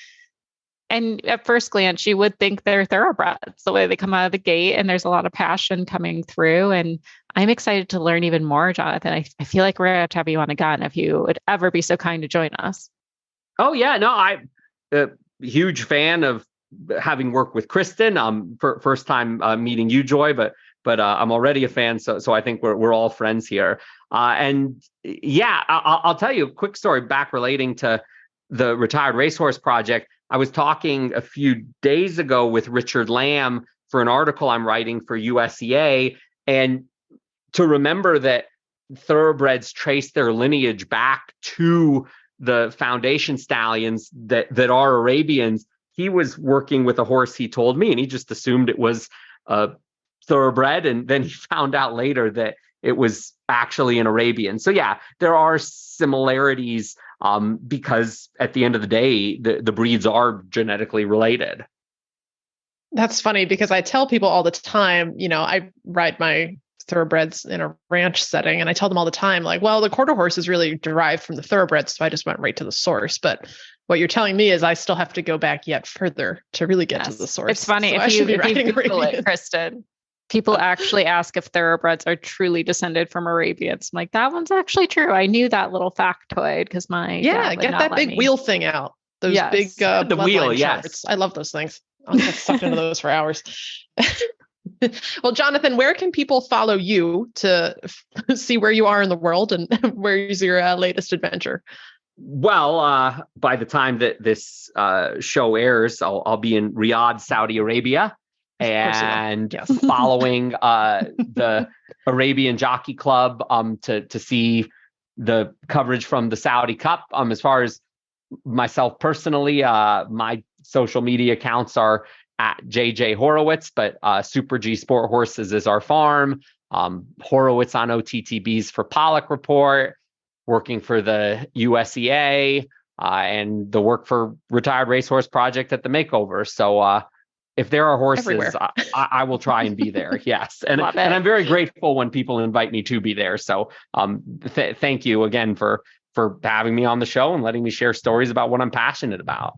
And at first glance, you would think they're thoroughbreds, the way they come out of the gate, and there's a lot of passion coming through. And I'm excited to learn even more, Jonathan. I feel like we're going to have you on again if you would ever be so kind to join us. Oh, yeah. No, I'm a huge fan of having worked with Kristen. First time meeting you, Joy, but I'm already a fan. So I think we're all friends here. And yeah, I'll tell you a quick story back relating to the Retired Racehorse Project. I was talking a few days ago with Richard Lamb for an article I'm writing for USEA, and to remember that thoroughbreds trace their lineage back to the foundation stallions that are Arabians. He was working with a horse, he told me, and he just assumed it was a thoroughbred, and then he found out later that it was actually an Arabian. So yeah, there are similarities because at the end of the day, the breeds are genetically related. That's funny because I tell people all the time, I ride my thoroughbreds in a ranch setting, and I tell them all the time, like, well, the quarter horse is really derived from the thoroughbreds, so I just went right to the source. But What you're telling me is I still have to go back yet further to really get to the source. It's funny, So if you Google it, Kristen, people actually ask if thoroughbreds are truly descended from Arabians. I'm like, that one's actually true. I knew that little factoid because my dad would get not that let big me. wheel thing out. Those big the wheel, bloodline yes. charts. I love those things. I'll get sucked into those for hours. Well, Jonathan, where can people follow you to see where you are in the world and where's your latest adventure? Well, by the time that this show airs, I'll be in Riyadh, Saudi Arabia, and following the Arabian Jockey Club to see the coverage from the Saudi Cup. As far as myself personally, my social media accounts are at JJ Horowitz, but Super G Sport Horses is our farm. Horowitz on OTTBs for Pollock Report, working for the USEA, and the work for Retired Racehorse Project at the Makeover. So if there are horses, I will try and be there. Yes. And I'm very grateful when people invite me to be there. So thank you again for having me on the show and letting me share stories about what I'm passionate about.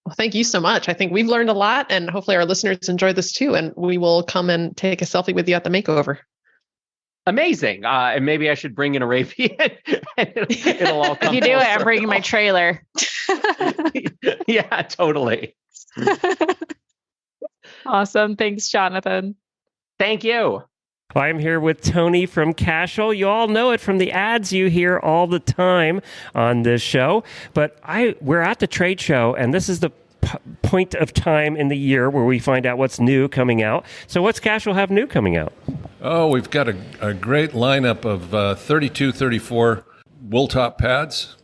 Well, thank you so much. I think we've learned a lot, and hopefully our listeners enjoy this too. And we will come and take a selfie with you at the Makeover. Amazing. And maybe I should bring an Arabian. It'll all come. If you do it, I'm bringing my trailer. Yeah, totally. Awesome. Thanks, Jonathan. Thank you. I'm here with Tony from Cashel. You all know it from the ads you hear all the time on this show. But we're at the trade show, and this is the point of time in the year where we find out what's new coming out. So what's Cashel have new coming out? Oh, we've got a great lineup of 32, 34 wool top pads.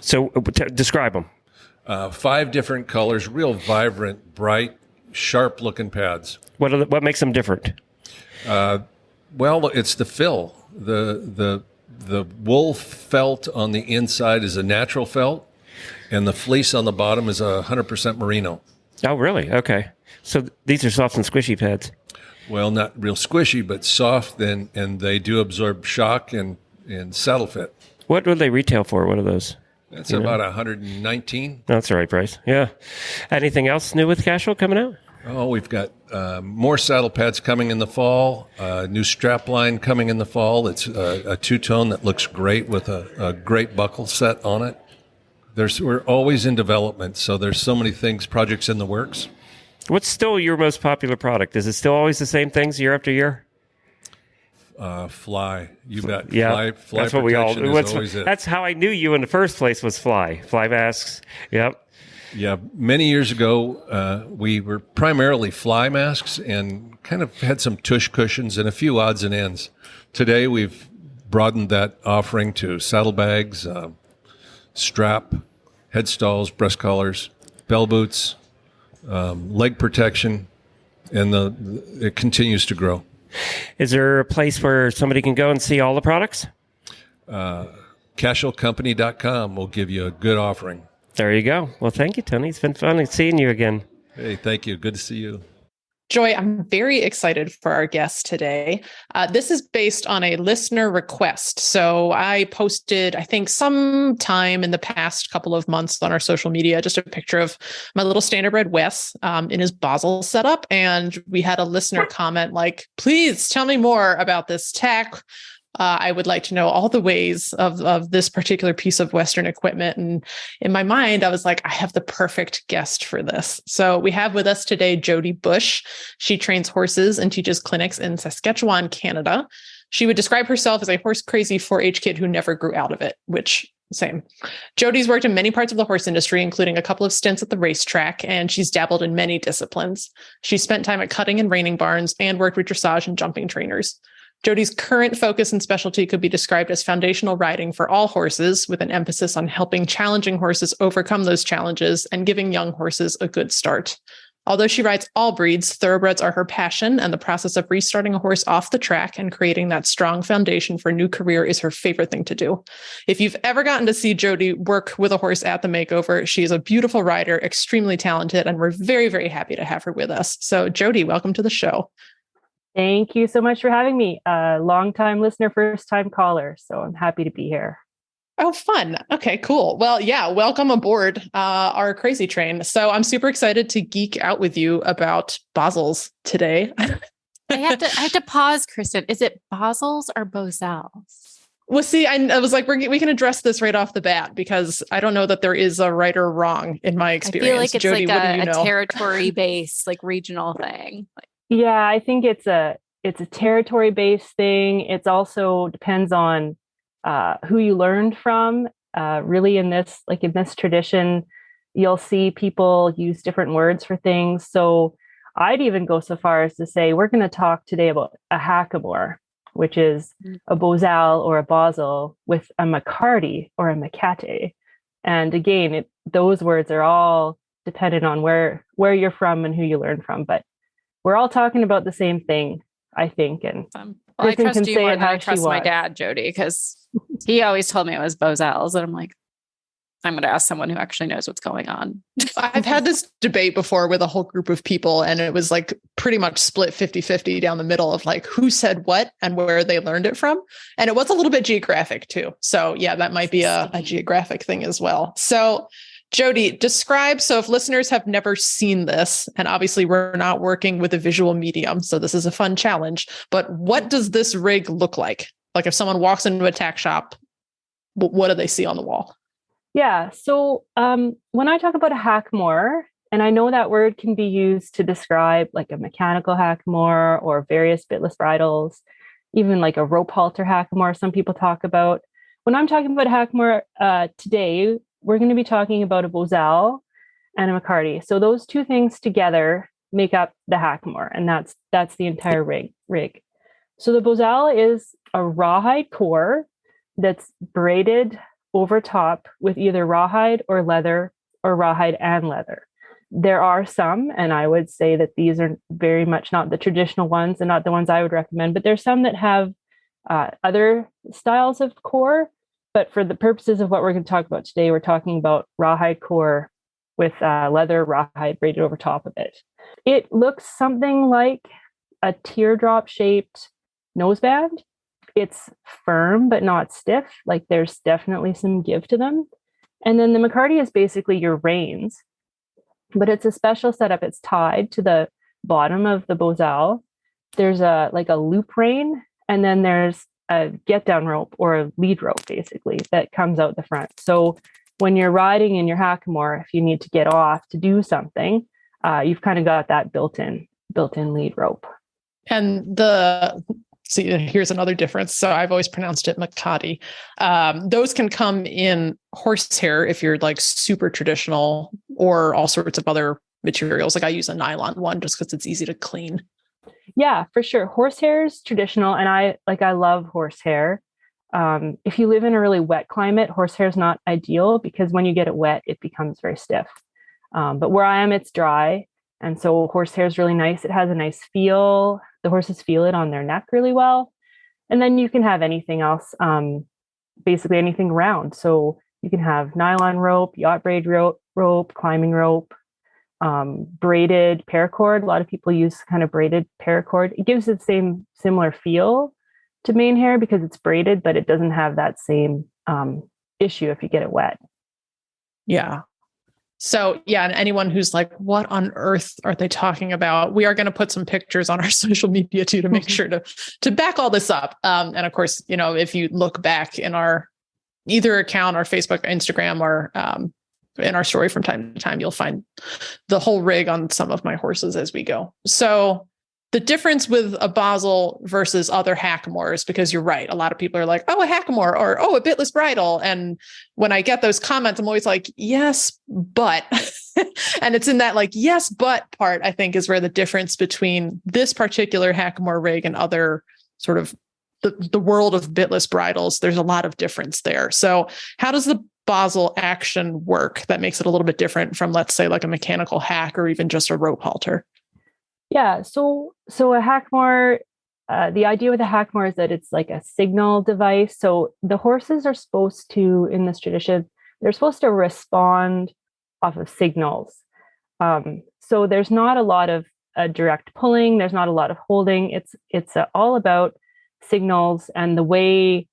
So describe them. 5 different colors, real vibrant, bright, sharp-looking pads. What makes them different? Well, it's the fill. The wool felt on the inside is a natural felt, and the fleece on the bottom is 100% merino. Oh, really? Okay. So these are soft and squishy pads. Well, not real squishy, but soft, and they do absorb shock and saddle fit. What would they retail for? What are those? That's about 119. That's the right price. Yeah. Anything else new with Cashel coming out? Oh, we've got more saddle pads coming in the fall, new strap line coming in the fall. It's a two-tone that looks great with a great buckle set on it. We're always in development, so there's so many projects in the works. What's still your most popular product? Is it still always the same things year after year? Fly. You bet. Yeah, fly that's what we all. always it. That's how I knew you in the first place was fly masks. Yep. Yeah, many years ago, we were primarily fly masks and kind of had some tush cushions and a few odds and ends. Today, we've broadened that offering to saddlebags, strap, headstalls, breast collars, bell boots, leg protection, and it continues to grow. Is there a place where somebody can go and see all the products? CashelCompany.com will give you a good offering. There you go. Well, thank you, Tony. It's been fun seeing you again. Hey, thank you. Good to see you. Joy, I'm very excited for our guest today. This is based on a listener request. So I posted, I think, sometime in the past couple of months on our social media, just a picture of my little standardbred Wes in his Bosal setup. And we had a listener comment like, please tell me more about this tech. I would like to know all the ways of this particular piece of Western equipment. And in my mind, I was like, I have the perfect guest for this. So we have with us today, Jody Busch. She trains horses and teaches clinics in Saskatchewan, Canada. She would describe herself as a horse crazy 4-H kid who never grew out of it, which same. Jody's worked in many parts of the horse industry, including a couple of stints at the racetrack, and she's dabbled in many disciplines. She spent time at cutting and reining barns and worked with dressage and jumping trainers. Jody's current focus and specialty could be described as foundational riding for all horses, with an emphasis on helping challenging horses overcome those challenges and giving young horses a good start. Although she rides all breeds, thoroughbreds are her passion, and the process of restarting a horse off the track and creating that strong foundation for a new career is her favorite thing to do. If you've ever gotten to see Jody work with a horse at the Makeover, she is a beautiful rider, extremely talented, and we're very, very happy to have her with us. So Jody, welcome to the show. Thank you so much for having me. Long-time listener, first-time caller. So I'm happy to be here. Oh, fun. Okay, cool. Well, yeah, welcome aboard our crazy train. So I'm super excited to geek out with you about Bosals today. I have to pause, Kristen. Is it Bosals or Bosals? Well, see, I was like, we can address this right off the bat because I don't know that there is a right or wrong in my experience. I feel like it's Jody, like what do you know? a territory-based, like regional thing. Yeah, I think it's a territory-based thing. It's also depends on who you learned from. Really, in this tradition, you'll see people use different words for things. So I'd even go so far as to say we're going to talk today about a hackamore, which is a bosal or a bosal with a McCarty or a McCate. And again, those words are all dependent on where you're from and who you learn from. But we're all talking about the same thing, I think. And well, I trust you more than I trust my dad, Jody, because he always told me it was bosals. And I'm like, I'm going to ask someone who actually knows what's going on. I've had this debate before with a whole group of people, and it was like pretty much split 50-50 down the middle of like who said what and where they learned it from. And it was a little bit geographic too. So yeah, that might be a geographic thing as well. So Jody, describe, so if listeners have never seen this, and obviously we're not working with a visual medium, so this is a fun challenge, but what does this rig look like? Like if someone walks into a tack shop, what do they see on the wall? Yeah. So when I talk about a hackamore, and I know that word can be used to describe like a mechanical hackamore or various bitless bridles, even like a rope halter hackamore, some people talk about. When I'm talking about a hackamore today, we're going to be talking about a bosal and a McCarty. So those two things together make up the hackamore, and that's the entire rig. So the bosal is a rawhide core that's braided over top with either rawhide or leather or rawhide and leather. There are some, and I would say that these are very much not the traditional ones and not the ones I would recommend, but there's some that have other styles of core. But for the purposes of what we're going to talk about today, we're talking about rawhide core with leather rawhide braided over top of it. It looks something like a teardrop shaped noseband. It's firm, but not stiff. Like there's definitely some give to them. And then the McCarty is basically your reins, but it's a special setup. It's tied to the bottom of the bosal. There's a loop rein, and then there's a get down rope or a lead rope basically that comes out the front. So when you're riding in your hackamore, if you need to get off to do something, you've kind of got that built-in lead rope. And see, here's another difference. So I've always pronounced it McCarty. Those can come in horsehair if you're like super traditional, or all sorts of other materials. Like I use a nylon one just because it's easy to clean. Yeah, for sure. Horsehair is traditional, and I love horsehair. If you live in a really wet climate, horsehair is not ideal because when you get it wet, it becomes very stiff. But where I am, it's dry, and so horsehair is really nice. It has a nice feel. The horses feel it on their neck really well. And then you can have anything else, basically anything round. So you can have nylon rope, yacht braid rope, climbing rope, braided paracord. A lot of people use kind of braided paracord. It gives it the similar feel to mane hair because it's braided, but it doesn't have that same issue if you get it wet. Yeah. So yeah, and anyone who's like, what on earth are they talking about? We are going to put some pictures on our social media too, to make sure to back all this up. And of course, if you look back in our either account, our Facebook, Instagram, or in our story from time to time, you'll find the whole rig on some of my horses as we go. So the difference with a bosal versus other hackamores, because you're right, a lot of people are like, oh, a hackamore, or oh, a bitless bridle. And when I get those comments, I'm always like, yes, but, and it's in that like, yes, but part, I think, is where the difference between this particular hackamore rig and other sort of the world of bitless bridles, there's a lot of difference there. So how does the bosal action work that makes it a little bit different from, let's say, like a mechanical hack or even just a rope halter? Yeah, so a hackamore, the idea with a hackamore is that it's like a signal device. So the horses are supposed to, in this tradition, they're supposed to respond off of signals. So there's not a lot of direct pulling. There's not a lot of holding. It's all about signals and the way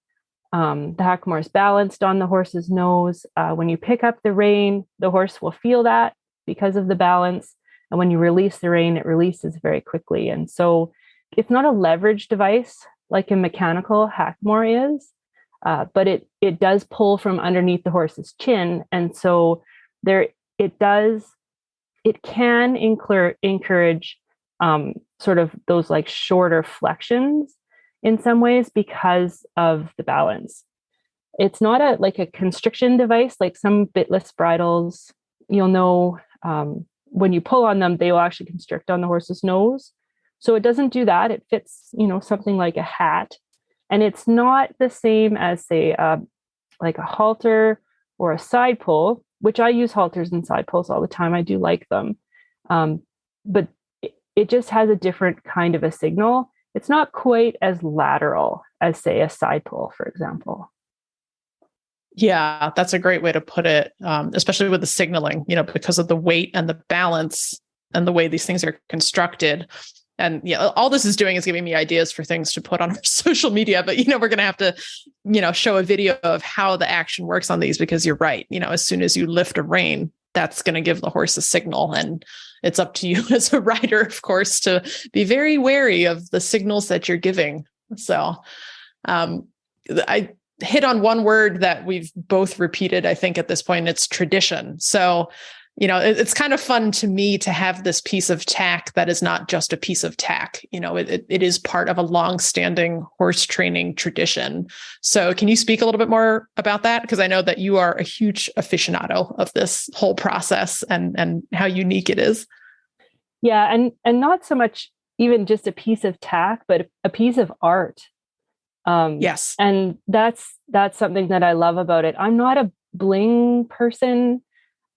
The hackamore is balanced on the horse's nose. When you pick up the rein, the horse will feel that because of the balance. And when you release the rein, it releases very quickly. And so it's not a leverage device like a mechanical hackamore is, but it does pull from underneath the horse's chin. And so it can encourage sort of those like shorter flexions in some ways because of the balance. It's not like a constriction device like some bitless bridles. You'll know when you pull on them, they will actually constrict on the horse's nose. So it doesn't do that. It fits, something like a hat. And it's not the same as, say, like a halter or a side pull, which I use halters and side pulls all the time. I do like them. But it just has a different kind of a signal. It's not quite as lateral as, say, a side pull, for example. Yeah, that's a great way to put it, especially with the signaling, because of the weight and the balance and the way these things are constructed. And yeah, all this is doing is giving me ideas for things to put on our social media. But, we're going to have to, show a video of how the action works on these, because you're right. As soon as you lift a rein, that's going to give the horse a signal. And it's up to you as a rider, of course, to be very wary of the signals that you're giving. So I hit on one word that we've both repeated, I think, at this point. It's tradition. So it's kind of fun to me to have this piece of tack that is not just a piece of tack. It is part of a long-standing horse training tradition. So can you speak a little bit more about that? Because I know that you are a huge aficionado of this whole process and how unique it is. Yeah, and not so much even just a piece of tack, but a piece of art. Yes. And that's something that I love about it. I'm not a bling person.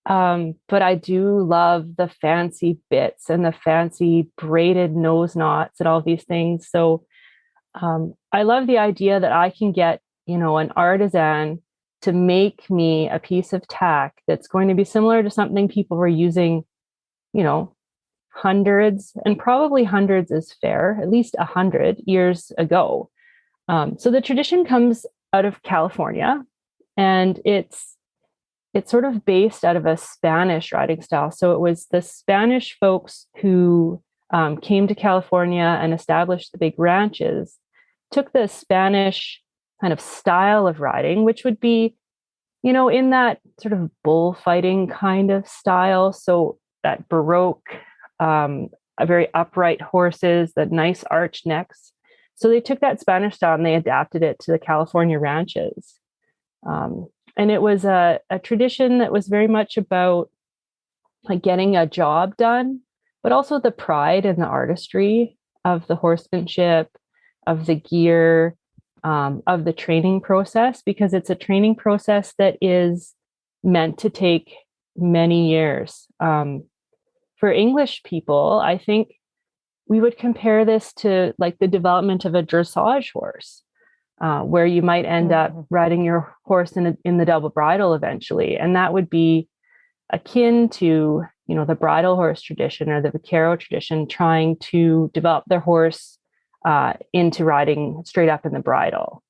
But I do love the fancy bits and the fancy braided nose knots and all these things. So I love the idea that I can get, an artisan to make me a piece of tack that's going to be similar to something people were using, hundreds, and probably hundreds is fair, at least 100 years ago. So the tradition comes out of California, and it's sort of based out of a Spanish riding style. So it was the Spanish folks who came to California and established the big ranches, took the Spanish kind of style of riding, which would be, in that sort of bullfighting kind of style. So that Baroque, very upright horses, the nice arched necks. So they took that Spanish style and they adapted it to the California ranches. And it was a tradition that was very much about like getting a job done, but also the pride and the artistry of the horsemanship, of the gear, of the training process, because it's a training process that is meant to take many years. For English people, I think we would compare this to like the development of a dressage horse. Where you might end up riding your horse in the double bridle eventually. And that would be akin to, the bridle horse tradition or the vaquero tradition, trying to develop their horse into riding straight up in the bridle.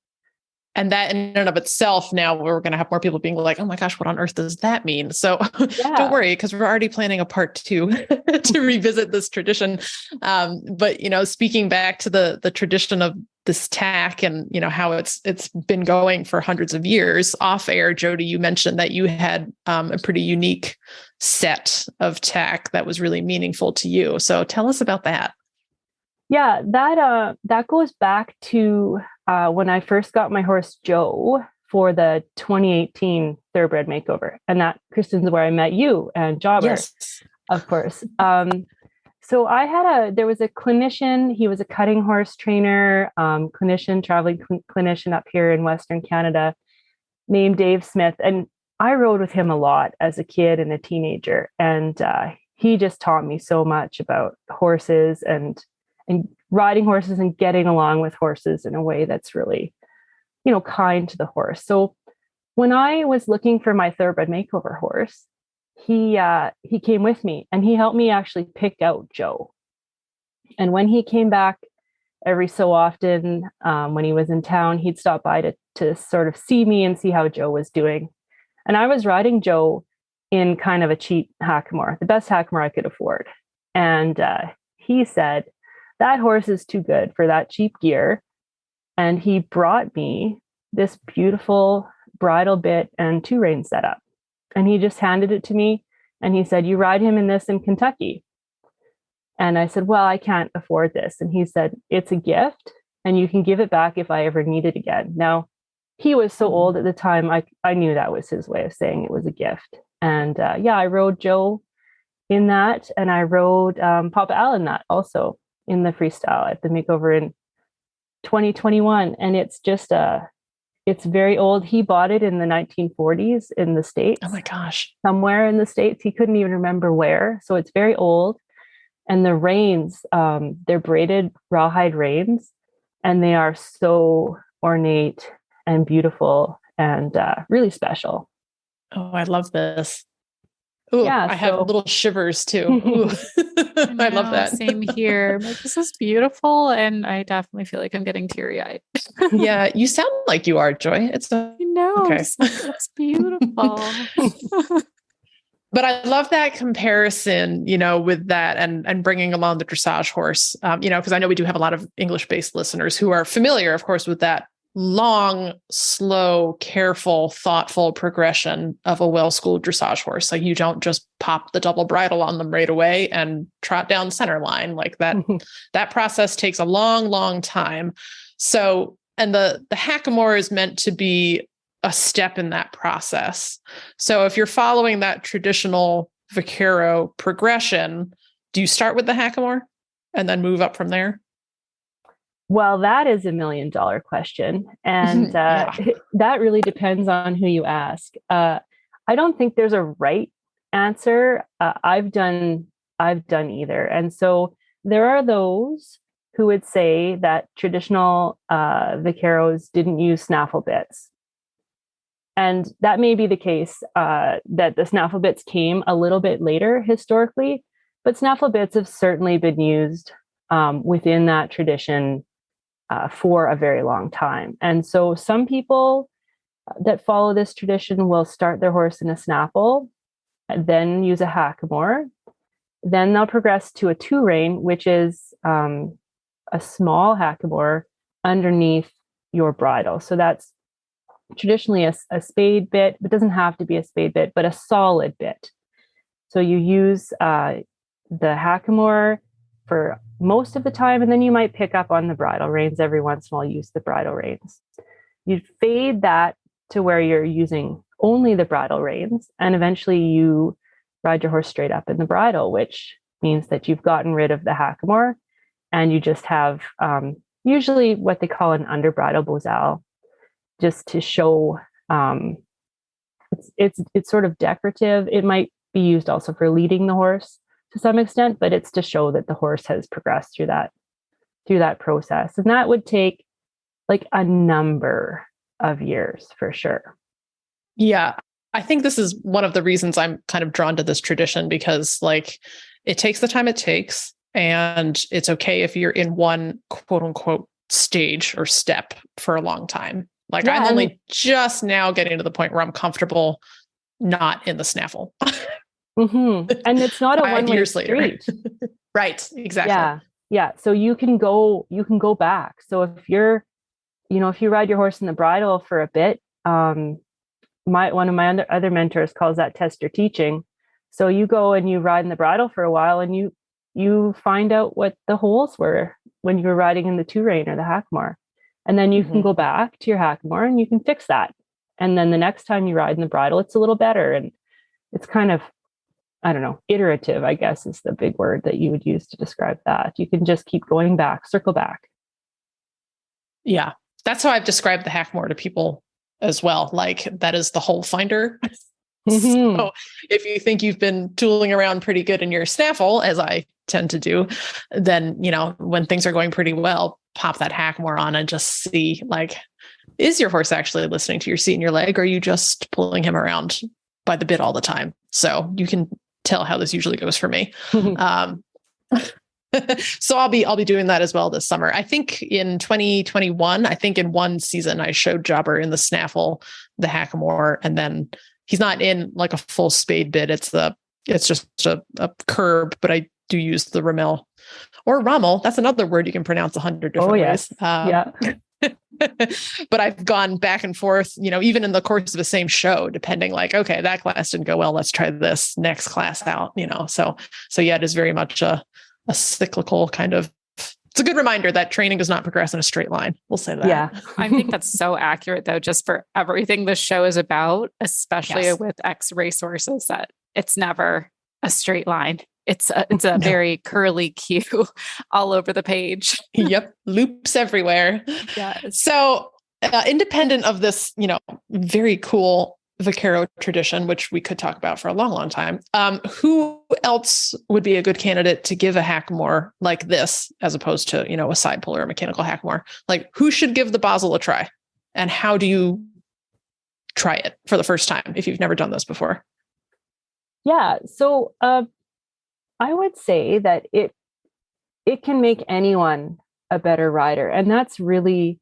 And that in and of itself, now we're going to have more people being like, oh my gosh, what on earth does that mean? So don't worry, because we're already planning a part 2 to revisit this tradition. But, speaking back to the tradition of this tack and, how it's been going for hundreds of years off air, Jody, you mentioned that you had a pretty unique set of tack that was really meaningful to you. So tell us about that. Yeah, that goes back to when I first got my horse Joe for the 2018 thoroughbred makeover, and that, Kristen, is where I met you and Jobber, yes, of course. So there was a clinician. He was a cutting horse trainer, traveling clinician up here in Western Canada, named Dave Smith, and I rode with him a lot as a kid and a teenager, and he just taught me so much about horses and riding horses and getting along with horses in a way that's really, kind to the horse. So when I was looking for my thoroughbred makeover horse, he came with me and he helped me actually pick out Joe. And when he came back every so often, when he was in town, he'd stop by to sort of see me and see how Joe was doing. And I was riding Joe in kind of a cheap hackamore, the best hackamore I could afford. And he said, that horse is too good for that cheap gear. And he brought me this beautiful bridle bit and 2-rein setup. And he just handed it to me. And he said, you ride him in this in Kentucky. And I said, well, I can't afford this. And he said, it's a gift and you can give it back if I ever need it again. Now, he was so old at the time, I knew that was his way of saying it was a gift. And I rode Joe in that. And I rode Papa Al in that also in the freestyle at the makeover in 2021. And it's just it's very old. He bought it in the 1940s in the States. Oh my gosh. Somewhere in the States. He couldn't even remember where. So it's very old. And the reins, they're braided rawhide reins, and they are so ornate and beautiful and really special. Oh, I love this. Ooh, Yeah, I have little shivers too. Ooh. I love that. Same here. Like, this is beautiful. And I definitely feel like I'm getting teary-eyed. Yeah, you sound like you are, Joy. It's okay. It's beautiful. But I love that comparison, with that and bringing along the dressage horse, because I know we do have a lot of English-based listeners who are familiar, of course, with that long, slow, careful, thoughtful progression of a well-schooled dressage horse. Like you don't just pop the double bridle on them right away and trot down the center line like that. That process takes a long, long time. So, and the hackamore is meant to be a step in that process. So if you're following that traditional vaquero progression, do you start with the hackamore and then move up from there? Well, that is $1 million question. And that really depends on who you ask. I don't think there's a right answer. I've done either. And so there are those who would say that traditional vaqueros didn't use snaffle bits. And that may be the case, that the snaffle bits came a little bit later historically, but snaffle bits have certainly been used within that tradition for a very long time. And so some people that follow this tradition will start their horse in a snaffle, then use a hackamore. Then they'll progress to a 2-rein, which is a small hackamore underneath your bridle. So that's traditionally a spade bit, but doesn't have to be a spade bit, but a solid bit. So you use the hackamore for most of the time, and then you might pick up on the bridle reins every once in a while, use the bridle reins. You fade that to where you're using only the bridle reins, and eventually you ride your horse straight up in the bridle, which means that you've gotten rid of the hackamore and you just have usually what they call an under bridle bosal, just to show it's sort of decorative. It might be used also for leading the horse to some extent, but it's to show that the horse has progressed through that process. And that would take like a number of years for sure. Yeah. I think this is one of the reasons I'm kind of drawn to this tradition, because like it takes the time it takes, and it's okay if you're in one quote unquote stage or step for a long time. Like I'm only just now getting to the point where I'm comfortable not in the snaffle. And it's not a 5 one-way years street. later. Right. Exactly. Yeah. So you can go back. So if you're, if you ride your horse in the bridle for a bit, one of my other mentors calls that test your teaching. So you go and you ride in the bridle for a while, and you find out what the holes were when you were riding in the 2-rein or the hackamore. And then you can go back to your hackamore and you can fix that. And then the next time you ride in the bridle, it's a little better. And it's kind of, I don't know, iterative, I guess is the big word that you would use to describe that. You can just keep going back, circle back. Yeah. That's how I've described the hackamore to people as well. Like that is the hole finder. So if you think you've been tooling around pretty good in your snaffle, as I tend to do, then, when things are going pretty well, pop that hackamore on and just see, like, is your horse actually listening to your seat and your leg? Or are you just pulling him around by the bit all the time? So you can tell how this usually goes for me. So I'll be doing that as well this summer. I think in 2021, I think in one season I showed Jobber in the snaffle, the hackamore, and then he's not in like a full spade bit. It's just a curb, but I do use the Rommel or Rommel. That's another word you can pronounce 100 different ways. Yeah. But I've gone back and forth, even in the course of the same show, depending like, okay, that class didn't go well. Let's try this next class out, So yeah, it is very much a cyclical kind of, it's a good reminder that training does not progress in a straight line. We'll say that. Yeah. I think that's so accurate though, just for everything the show is about, especially with X racehorses, that it's never a straight line. It's a very curly cue all over the page. Yep. Loops everywhere. Yeah. So independent of this, very cool Vaquero tradition, which we could talk about for a long, long time. Who else would be a good candidate to give a hackamore like this, as opposed to, a side pull or a mechanical hackamore? Like, who should give the Bosal a try? And how do you try it for the first time if you've never done this before? Yeah. So I would say that it can make anyone a better rider. And that's really,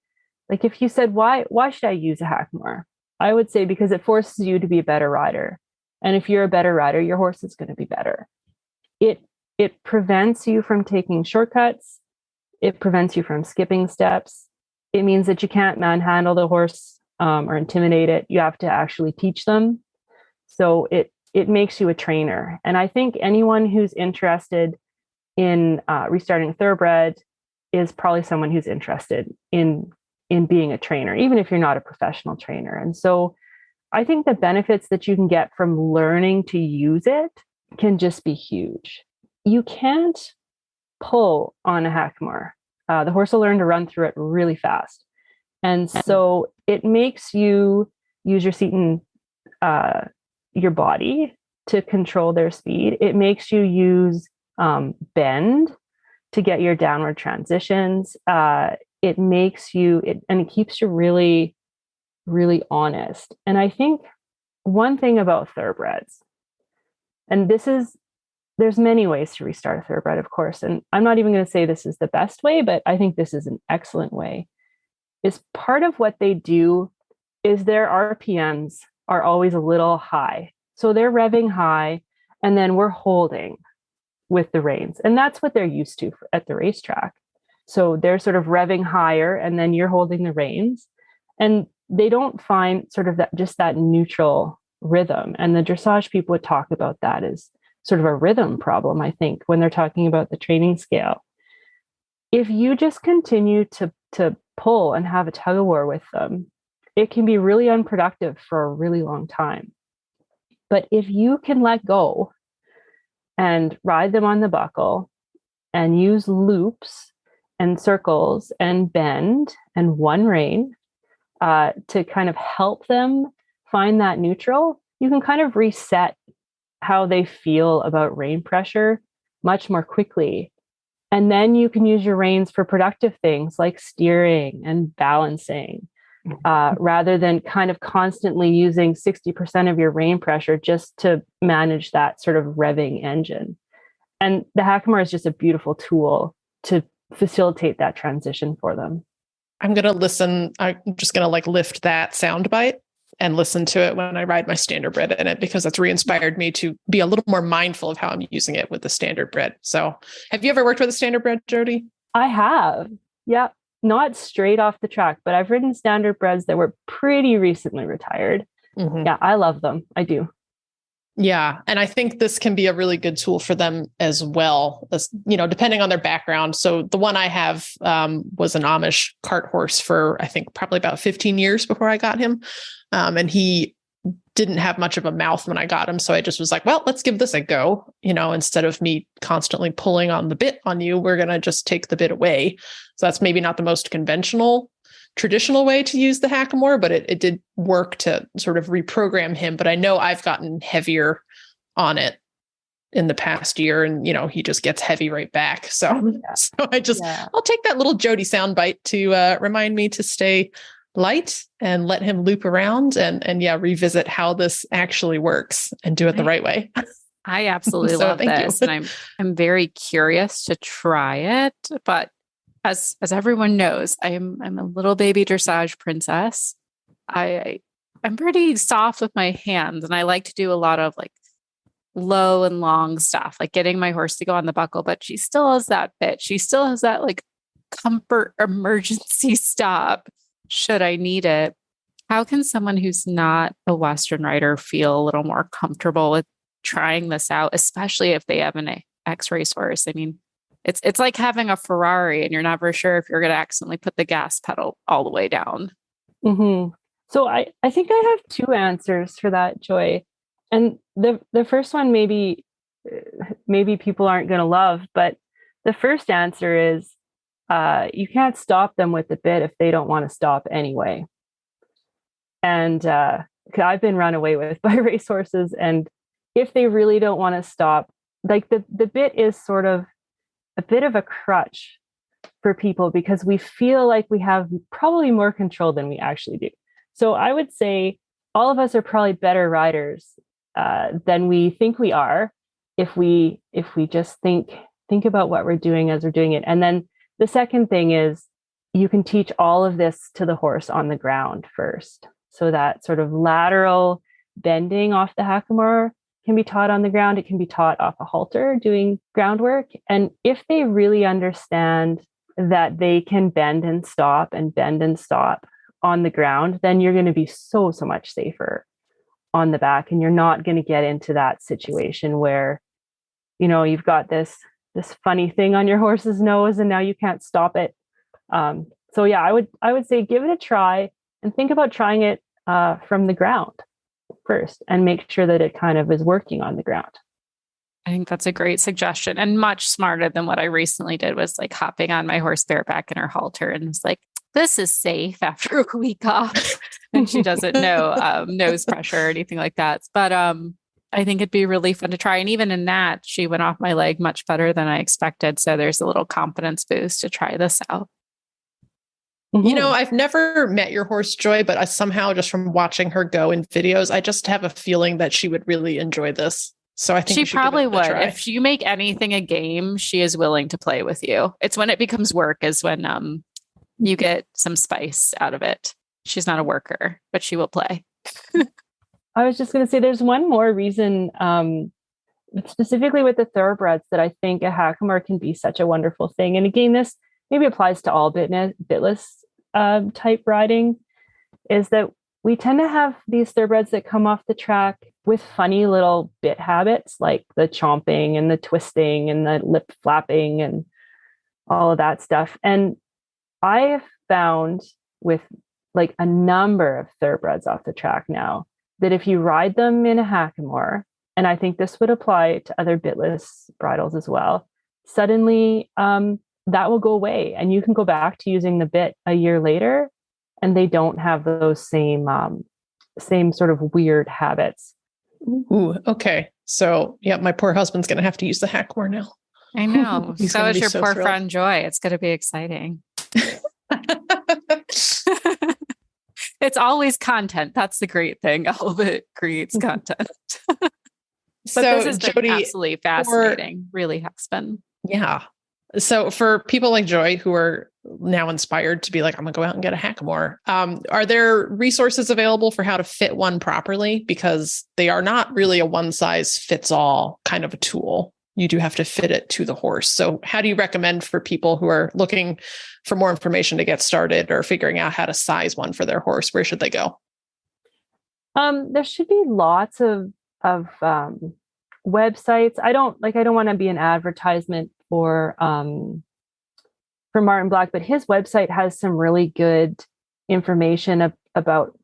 like, if you said, why should I use a hackamore? I would say because it forces you to be a better rider. And if you're a better rider, your horse is going to be better. It prevents you from taking shortcuts. It prevents you from skipping steps. It means that you can't manhandle the horse or intimidate it. You have to actually teach them. So it makes you a trainer. And I think anyone who's interested in restarting thoroughbred is probably someone who's interested in being a trainer, even if you're not a professional trainer. And so I think the benefits that you can get from learning to use it can just be huge. You can't pull on a hackamore. The horse will learn to run through it really fast. And so it makes you use your seat and your body to control their speed. It makes you use bend to get your downward transitions. It makes you, and it keeps you really, really honest. And I think one thing about thoroughbreds, and there's many ways to restart a thoroughbred, of course, and I'm not even going to say this is the best way, but I think this is an excellent way, is part of what they do is their RPMs are always a little high. So they're revving high, and then we're holding with the reins. And that's what they're used to at the racetrack. So they're sort of revving higher, and then you're holding the reins. And they don't find sort of that neutral rhythm. And the dressage people would talk about that as sort of a rhythm problem, I think, when they're talking about the training scale. If you just continue to pull and have a tug of war with them, it can be really unproductive for a really long time. But if you can let go and ride them on the buckle and use loops and circles and bend and one rein to kind of help them find that neutral, you can kind of reset how they feel about rein pressure much more quickly. And then you can use your reins for productive things like steering and balancing, rather than kind of constantly using 60% of your rein pressure just to manage that sort of revving engine. And the hackamore is just a beautiful tool to facilitate that transition for them. I'm going to listen. I'm just going to like lift that soundbite and listen to it when I ride my standardbred in it, because that's re-inspired me to be a little more mindful of how I'm using it with the standardbred. So have you ever worked with a standardbred, Jody? I have. Yeah. Not straight off the track, but I've ridden standardbreds that were pretty recently retired. Mm-hmm. Yeah, I love them. I do. Yeah. And I think this can be a really good tool for them as well, depending on their background. So the one I have was an Amish cart horse for, I think, probably about 15 years before I got him. And he didn't have much of a mouth when I got him. So I just was like, well, let's give this a go. Instead of me constantly pulling on the bit on you, we're going to just take the bit away. So that's maybe not the most traditional way to use the hackamore, but it did work to sort of reprogram him. But I know I've gotten heavier on it in the past year, and he just gets heavy right back. So I'll take that little Jody soundbite to remind me to stay light and let him loop around and revisit how this actually works and do it the right way. I absolutely So love thank you. this, and I'm very curious to try it. But as everyone knows, I'm a little baby dressage princess. I'm pretty soft with my hands, and I like to do a lot of like low and long stuff, like getting my horse to go on the buckle. But she still has that bit. She still has that like comfort emergency stop should I need it. How can someone who's not a Western rider feel a little more comfortable with trying this out, especially if they have an ex-racehorse? I mean, it's like having a Ferrari and you're never sure if you're going to accidentally put the gas pedal all the way down. Mm-hmm. So I think I have two answers for that, Joy. And the first one maybe people aren't going to love, but the first answer is you can't stop them with the bit if they don't want to stop anyway. And I've been run away with by racehorses, and if they really don't want to stop, like the bit is sort of a bit of a crutch for people because we feel like we have probably more control than we actually do. So I would say all of us are probably better riders than we think we are if we just think about what we're doing as we're doing it. And then the second thing is you can teach all of this to the horse on the ground first. So that sort of lateral bending off the hackamore can be taught on the ground. It can be taught off a halter doing groundwork. And if they really understand that they can bend and stop on the ground, then you're going to be so much safer on the back. And you're not going to get into that situation where, you've got this funny thing on your horse's nose and now you can't stop it. So yeah, I would say give it a try and think about trying it from the ground first and make sure that it kind of is working on the ground. I think that's a great suggestion and much smarter than what I recently did was like hopping on my horse bareback in her halter and was like, this is safe after a week off. And she doesn't know nose pressure or anything like that. But I think it'd be really fun to try. And even in that, she went off my leg much better than I expected. So there's a little confidence boost to try this out. I've never met your horse, Joy, but I somehow just from watching her go in videos, I just have a feeling that she would really enjoy this. So I think she probably would. If you make anything a game, she is willing to play with you. It's when it becomes work is when you get some spice out of it. She's not a worker, but she will play. I was just going to say there's one more reason, specifically with the thoroughbreds, that I think a hackamore can be such a wonderful thing. And again, this maybe applies to all bitless type riding, is that we tend to have these thoroughbreds that come off the track with funny little bit habits like the chomping and the twisting and the lip flapping and all of that stuff. And I have found with like a number of thoroughbreds off the track now that if you ride them in a hackamore, and I think this would apply to other bitless bridles as well, suddenly that will go away and you can go back to using the bit a year later and they don't have those same sort of weird habits. Ooh, okay. So yeah, my poor husband's going to have to use the hackamore now. I know. So is your poor thrilled. friend Joy. It's going to be exciting. It's always content. That's the great thing. All of it creates content. But so this has been Jody, absolutely fascinating. Really has been. Yeah. So for people like Joy who are now inspired to be like, I'm going to go out and get a hackamore, are there resources available for how to fit one properly? Because they are not really a one size fits all kind of a tool. You do have to fit it to the horse. So how do you recommend for people who are looking for more information to get started or figuring out how to size one for their horse? Where should they go? There should be lots of websites. I don't want to be an advertisement for Martin Black, but his website has some really good information about,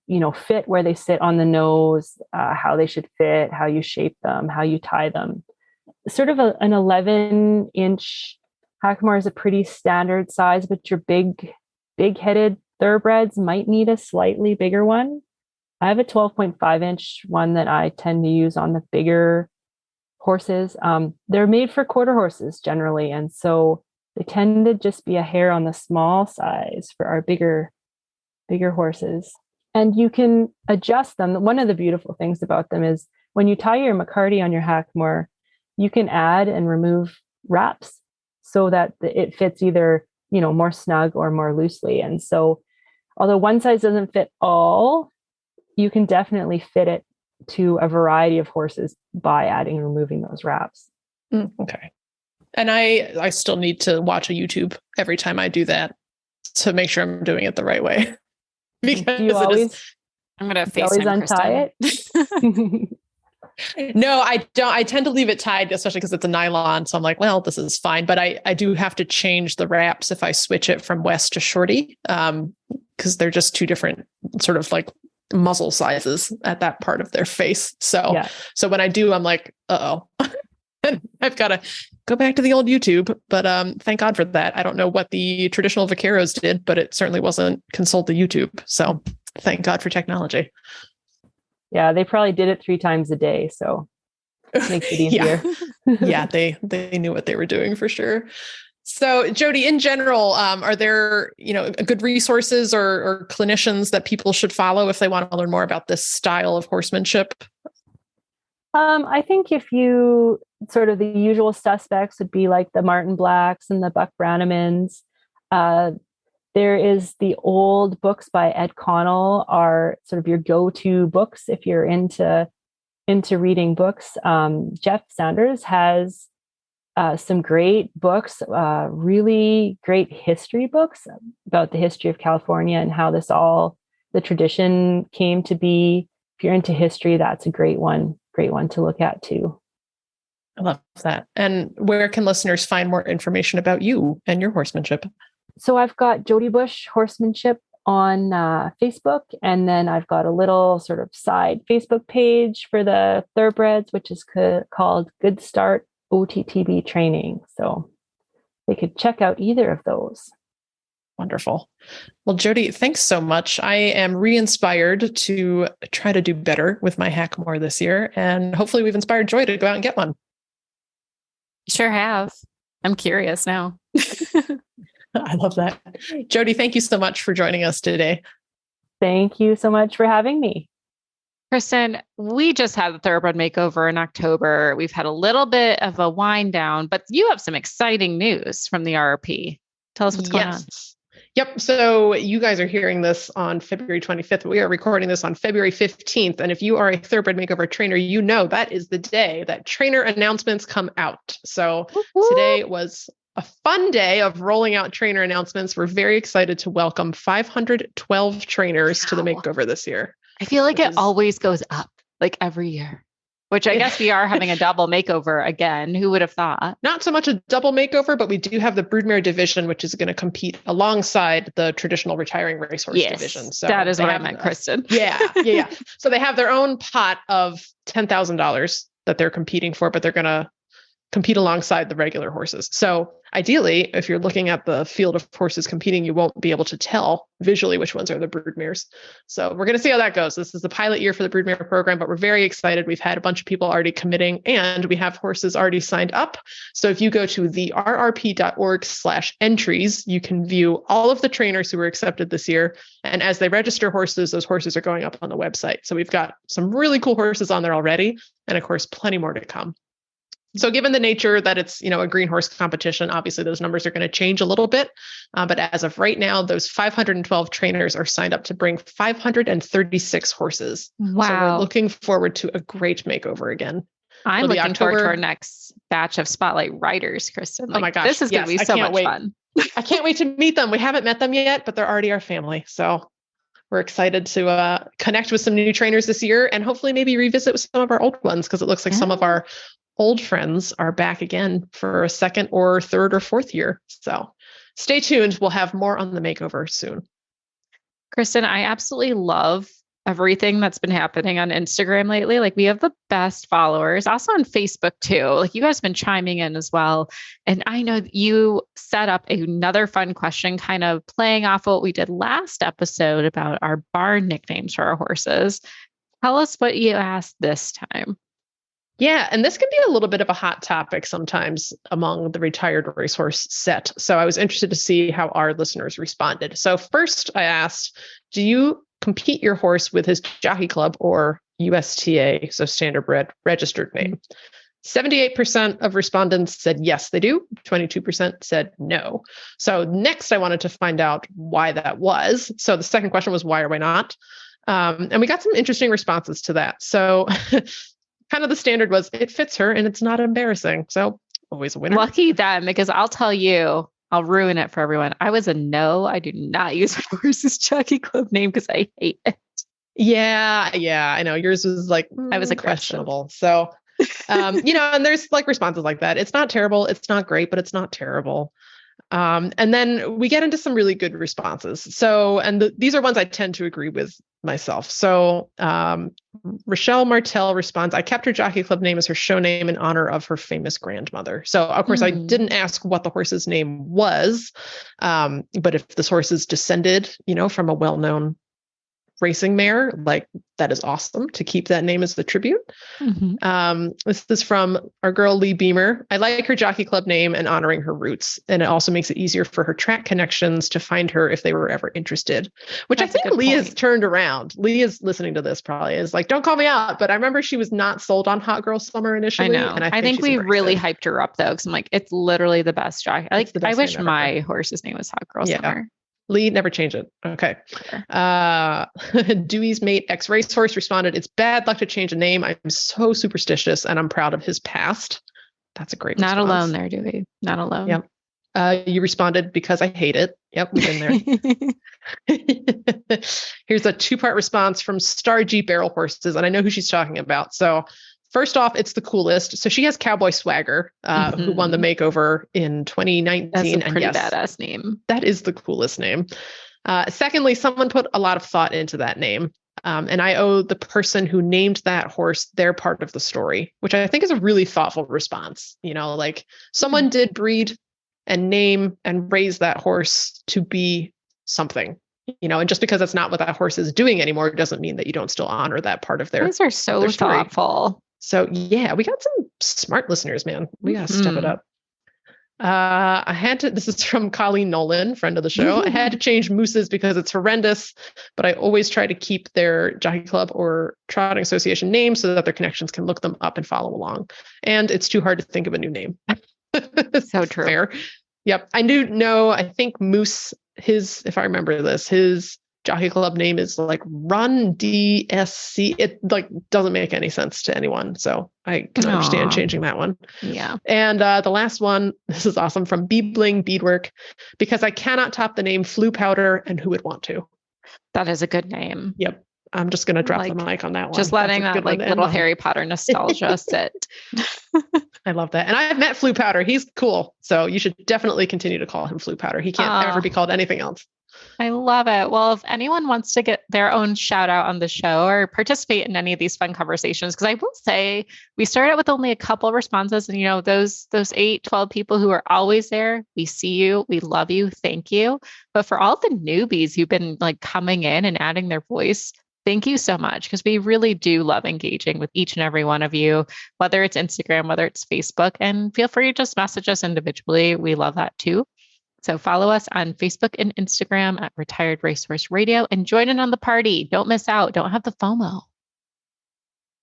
fit, where they sit on the nose, how they should fit, how you shape them, how you tie them. Sort of an 11-inch hackamore is a pretty standard size, but your big-headed thoroughbreds might need a slightly bigger one. I have a 12.5-inch one that I tend to use on the bigger horses. They're made for quarter horses generally, and so they tend to just be a hair on the small size for our bigger horses. And you can adjust them. One of the beautiful things about them is when you tie your McCarty on your hackamore, you can add and remove wraps so that it fits either, more snug or more loosely. And so although one size doesn't fit all, you can definitely fit it to a variety of horses by adding and removing those wraps. Okay. And I still need to watch a YouTube every time I do that to make sure I'm doing it the right way. Because do you always, I'm going to FaceTime untie it? No, I don't. I tend to leave it tied, especially because it's a nylon. So I'm like, well, this is fine. But I do have to change the wraps if I switch it from West to Shorty, because they're just two different sort of like muzzle sizes at that part of their face. So, so when I do, I'm like, uh-oh. And I've got to go back to the old YouTube. But thank God for that. I don't know what the traditional vaqueros did, but it certainly wasn't consult the YouTube. So thank God for technology. Yeah, they probably did it 3 times a day, so it makes it easier. Yeah, they knew what they were doing for sure. So, Jody, in general, are there good resources or clinicians that people should follow if they want to learn more about this style of horsemanship? I think if you sort of the usual suspects would be like the Martin Blacks and the Buck Brannemans. There is the old books by Ed Connell are sort of your go-to books if you're into reading books. Jeff Sanders has some great books, really great history books about the history of California and how the tradition came to be. If you're into history, that's a great one to look at too. I love that. And where can listeners find more information about you and your horsemanship? So I've got Jody Busch Horsemanship on Facebook, and then I've got a little sort of side Facebook page for the thoroughbreds, which is called Good Start OTTB Training. So they could check out either of those. Wonderful. Well, Jody, thanks so much. I am re-inspired to try to do better with my Hackmore this year, and hopefully we've inspired Joy to go out and get one. Sure have. I'm curious now. I love that. Jody, thank you so much for joining us today. Thank you so much for having me. Kristen, we just had the thoroughbred makeover in October. We've had a little bit of a wind down, but you have some exciting news from the RRP. Tell us what's going on. Yep. So you guys are hearing this on February 25th. We are recording this on February 15th. And if you are a thoroughbred makeover trainer, you know that is the day that trainer announcements come out. So today was a fun day of rolling out trainer announcements. We're very excited to welcome 512 trainers to the makeover this year. I feel like it always goes up like every year, which I guess we are having a double makeover again. Who would have thought? Not so much a double makeover, but we do have the broodmare division, which is going to compete alongside the traditional retiring racehorse division. So that is what I meant, Kristen. Yeah. So they have their own pot of $10,000 that they're competing for, but they're going to compete alongside the regular horses. So ideally, if you're looking at the field of horses competing, you won't be able to tell visually which ones are the broodmares. So we're going to see how that goes. This is the pilot year for the broodmare program, but we're very excited. We've had a bunch of people already committing, and we have horses already signed up. So if you go to the rrp.org/entries, you can view all of the trainers who were accepted this year. And as they register horses, those horses are going up on the website. So we've got some really cool horses on there already. And of course, plenty more to come. So given the nature that it's, a green horse competition, obviously those numbers are going to change a little bit. But as of right now, those 512 trainers are signed up to bring 536 horses. Wow. So we're looking forward to a great makeover again. I'm looking forward to our next batch of Spotlight Riders, Kristen. Oh my gosh. This is going to be so much fun. I can't wait to meet them. We haven't met them yet, but they're already our family. So we're excited to connect with some new trainers this year and hopefully maybe revisit with some of our old ones, because it looks like some of our old friends are back again for a second or third or fourth year. So stay tuned. We'll have more on the makeover soon. Kristen, I absolutely love everything that's been happening on Instagram lately. Like, we have the best followers, also on Facebook too. Like, you guys have been chiming in as well. And I know that you set up another fun question, kind of playing off what we did last episode about our barn nicknames for our horses. Tell us what you asked this time. Yeah, and this can be a little bit of a hot topic sometimes among the retired racehorse set. So I was interested to see how our listeners responded. So first I asked, do you compete your horse with his jockey club or USTA, so standardbred registered name? 78% of respondents said yes, they do. 22% said no. So next, I wanted to find out why that was. So the second question was why or why not? And we got some interesting responses to that. So kind of the standard was it fits her and it's not embarrassing. So always a winner. Lucky them, because I'll tell you, I'll ruin it for everyone. I was a no. I do not use my horse's Jockey Club name because I hate it. Yeah, I know. Yours was like, I was questionable. So, and there's like responses like that. It's not terrible. It's not great, but it's not terrible. And then we get into some really good responses. So, and these are ones I tend to agree with myself. So, Rochelle Martel responds, I kept her Jockey Club name as her show name in honor of her famous grandmother. So, of course, I didn't ask what the horse's name was. But if this horse is descended, from a well-known racing mare, like that is awesome to keep that name as the tribute. This is from our girl Lee Beamer. I like her Jockey Club name and honoring her roots, and it also makes it easier for her track connections to find her if they were ever interested, which I think Lee has turned around. Lee is listening to this, probably is like, don't call me out, but I remember she was not sold on Hot Girl Summer initially. I know. And I think we really hyped her up though, because I'm like, it's literally the best jockey. I wish my horse's name was Hot Girl Summer. Lee, never change it. Okay. Dewey's mate, ex-racehorse, responded, it's bad luck to change a name. I'm so superstitious and I'm proud of his past. That's a great Not response. alone there, Dewey. Not alone. Yep. You responded, because I hate it. Yep, we've been there. Here's a two-part response from Star G Barrel Horses, and I know who she's talking about. So first off, it's the coolest. So she has Cowboy Swagger, who won the makeover in 2019. That's a pretty badass name. That is the coolest name. Secondly, someone put a lot of thought into that name. And I owe the person who named that horse their part of the story, which I think is a really thoughtful response. Like someone did breed and name and raise that horse to be something. And just because that's not what that horse is doing anymore doesn't mean that you don't still honor that part of their. These are so thoughtful. So yeah, we got some smart listeners, man. We got to step it up. This is from Colleen Nolan, friend of the show. I had to change Moose's because it's horrendous, but I always try to keep their Jockey Club or Trotting Association names so that their connections can look them up and follow along. And it's too hard to think of a new name. So true. Fair. Yep. I do know, I think Moose, if I remember this, his Jockey Club name is like Run DSC. It like doesn't make any sense to anyone. So I can understand changing that one. Yeah. And the last one, this is awesome, from Beebling Beadwork, because I cannot top the name Flu Powder, and who would want to? That is a good name. Yep. I'm just going to drop the mic on that one. Just letting that like little Harry Potter nostalgia sit. I love that. And I've met Flu Powder. He's cool. So you should definitely continue to call him Flu Powder. He can't ever be called anything else. I love it. Well, if anyone wants to get their own shout out on the show or participate in any of these fun conversations, because I will say we started with only a couple of responses, and those 12 people who are always there, we see you, we love you, thank you. But for all the newbies who've been like coming in and adding their voice, thank you so much, because we really do love engaging with each and every one of you, whether it's Instagram, whether it's Facebook, and feel free to just message us individually. We love that too. So follow us on Facebook and Instagram at Retired Racehorse Radio and join in on the party. Don't miss out. Don't have the FOMO.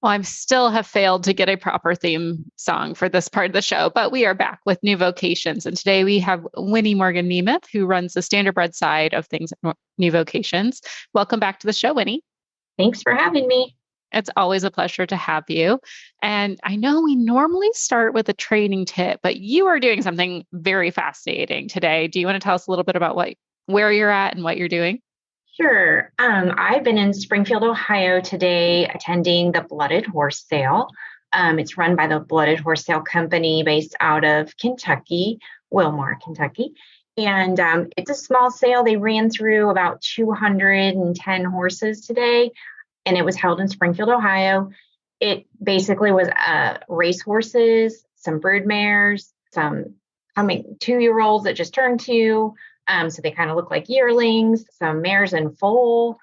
Well, I still have failed to get a proper theme song for this part of the show, but we are back with new Vocations. And today we have Winnie Morgan Nemeth, who runs the standardbred side of things at New Vocations. Welcome back to the show, Winnie. Thanks for having me. It's always a pleasure to have you. And I know we normally start with a training tip, but you are doing something very fascinating today. Do you want to tell us a little bit about where you're at and what you're doing? Sure. I've been in Springfield, Ohio today attending the Blooded Horse Sale. It's run by the Blooded Horse Sale Company based out of Kentucky, Wilmar, Kentucky. And it's a small sale. They ran through about 210 horses today, and it was held in Springfield, Ohio. It basically was race horses, some brood mares, some 2-year-olds that just turned 2. So they kind of look like yearlings, some mares in foal,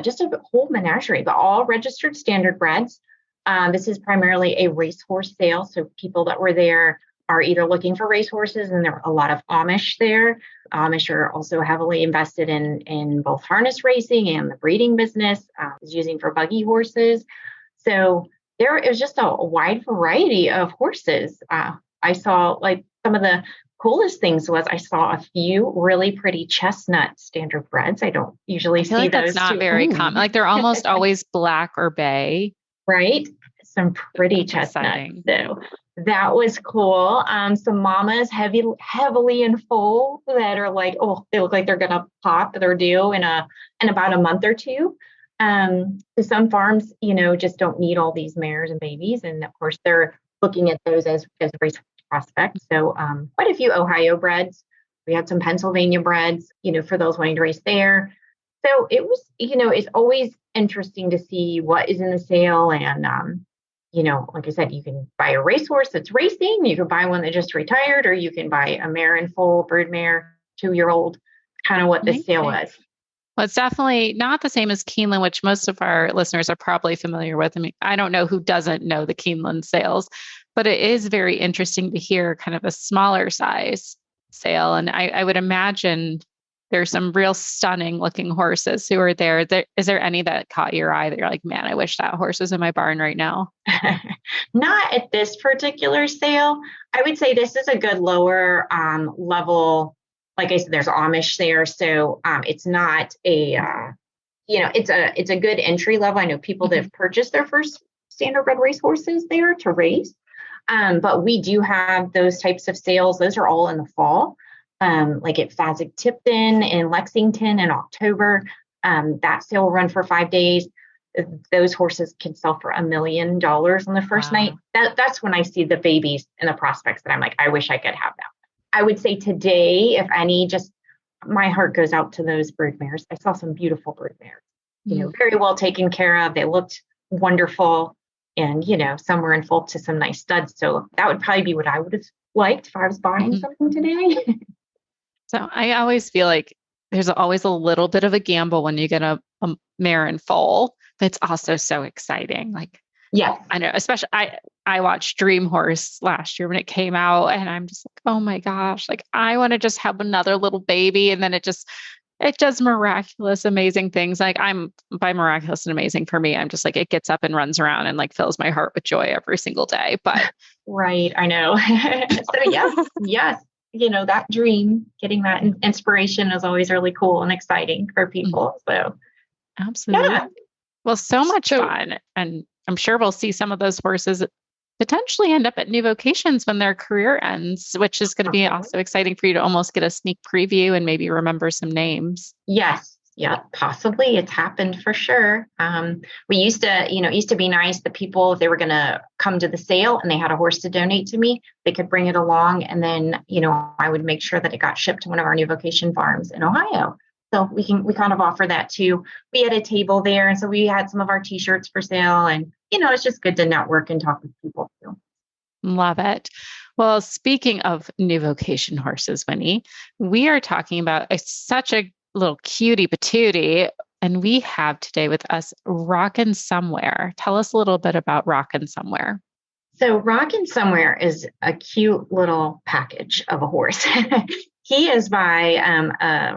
just a whole menagerie, but all registered standardbreds. This is primarily a racehorse sale. So people that were there are either looking for racehorses, and there are a lot of Amish there. Amish are also heavily invested in both harness racing and the breeding business, is using for buggy horses. So it was just a wide variety of horses. I saw like some of the coolest things was I saw a few really pretty chestnut standard breds. I don't usually I feel see like that's those not very common. Like they're almost always black or bay. right? Some pretty That's chestnuts. exciting. So that was cool. Some mamas heavily in foal that are like, oh, they look like they're gonna pop. They're due in about a month or two. So some farms, just don't need all these mares and babies, and of course they're looking at those as race prospects. So quite a few Ohio breds. We had some Pennsylvania breds, for those wanting to race there. So it was, it's always interesting to see what is in the sale. And, like I said, you can buy a racehorse that's racing. You can buy one that just retired, or you can buy a mare in foal, brood mare, 2-year-old, kind of what the sale was. Well, it's definitely not the same as Keeneland, which most of our listeners are probably familiar with. I mean, I don't know who doesn't know the Keeneland sales, but it is very interesting to hear kind of a smaller size sale. And I would imagine there's some real stunning looking horses who are there. Is there any that caught your eye that you're like, man, I wish that horse was in my barn right now? Not at this particular sale. I would say this is a good lower level. Like I said, there's Amish there. So it's not it's a good entry level. I know people that have purchased their first standardbred racehorses there to race. But we do have those types of sales. Those are all in the fall. Like at Fasig-Tipton in Lexington in October. That sale will run for 5 days. Those horses can sell for $1 million on the first night. That's when I see the babies and the prospects that I'm like, I wish I could have that. I would say today, if any, just my heart goes out to those brood mares. I saw some beautiful brood mares, very well taken care of. They looked wonderful. And, some were in foal to some nice studs. So that would probably be what I would have liked if I was buying something today. So I always feel like there's always a little bit of a gamble when you get a mare in foal. That's also so exciting. Like, yeah, I know, especially I watched Dream Horse last year when it came out, and I'm just like, oh my gosh, like I want to just have another little baby. And then it does miraculous, amazing things. Like by miraculous and amazing for me, I'm just like, it gets up and runs around and like fills my heart with joy every single day. But right. I know. So yes. That dream, getting that inspiration is always really cool and exciting for people. So absolutely. Yeah. Well, so much fun. And I'm sure we'll see some of those horses potentially end up at new vocations when their career ends, which is going to be also exciting for you to almost get a sneak preview and maybe remember some names. Yes. Yeah, possibly. It's happened for sure. We used to be nice that people, if they were going to come to the sale and they had a horse to donate to me, they could bring it along. And then, I would make sure that it got shipped to one of our new vocation farms in Ohio. So we kind of offer that too. We had a table there. And so we had some of our t-shirts for sale, and, it's just good to network and talk with people too. Love it. Well, speaking of new vocation horses, Winnie, we are talking about such a little cutie patootie, and we have today with us ROCKINSOMEWHERE. Tell us a little bit about ROCKINSOMEWHERE. So ROCKINSOMEWHERE is a cute little package of a horse. He is by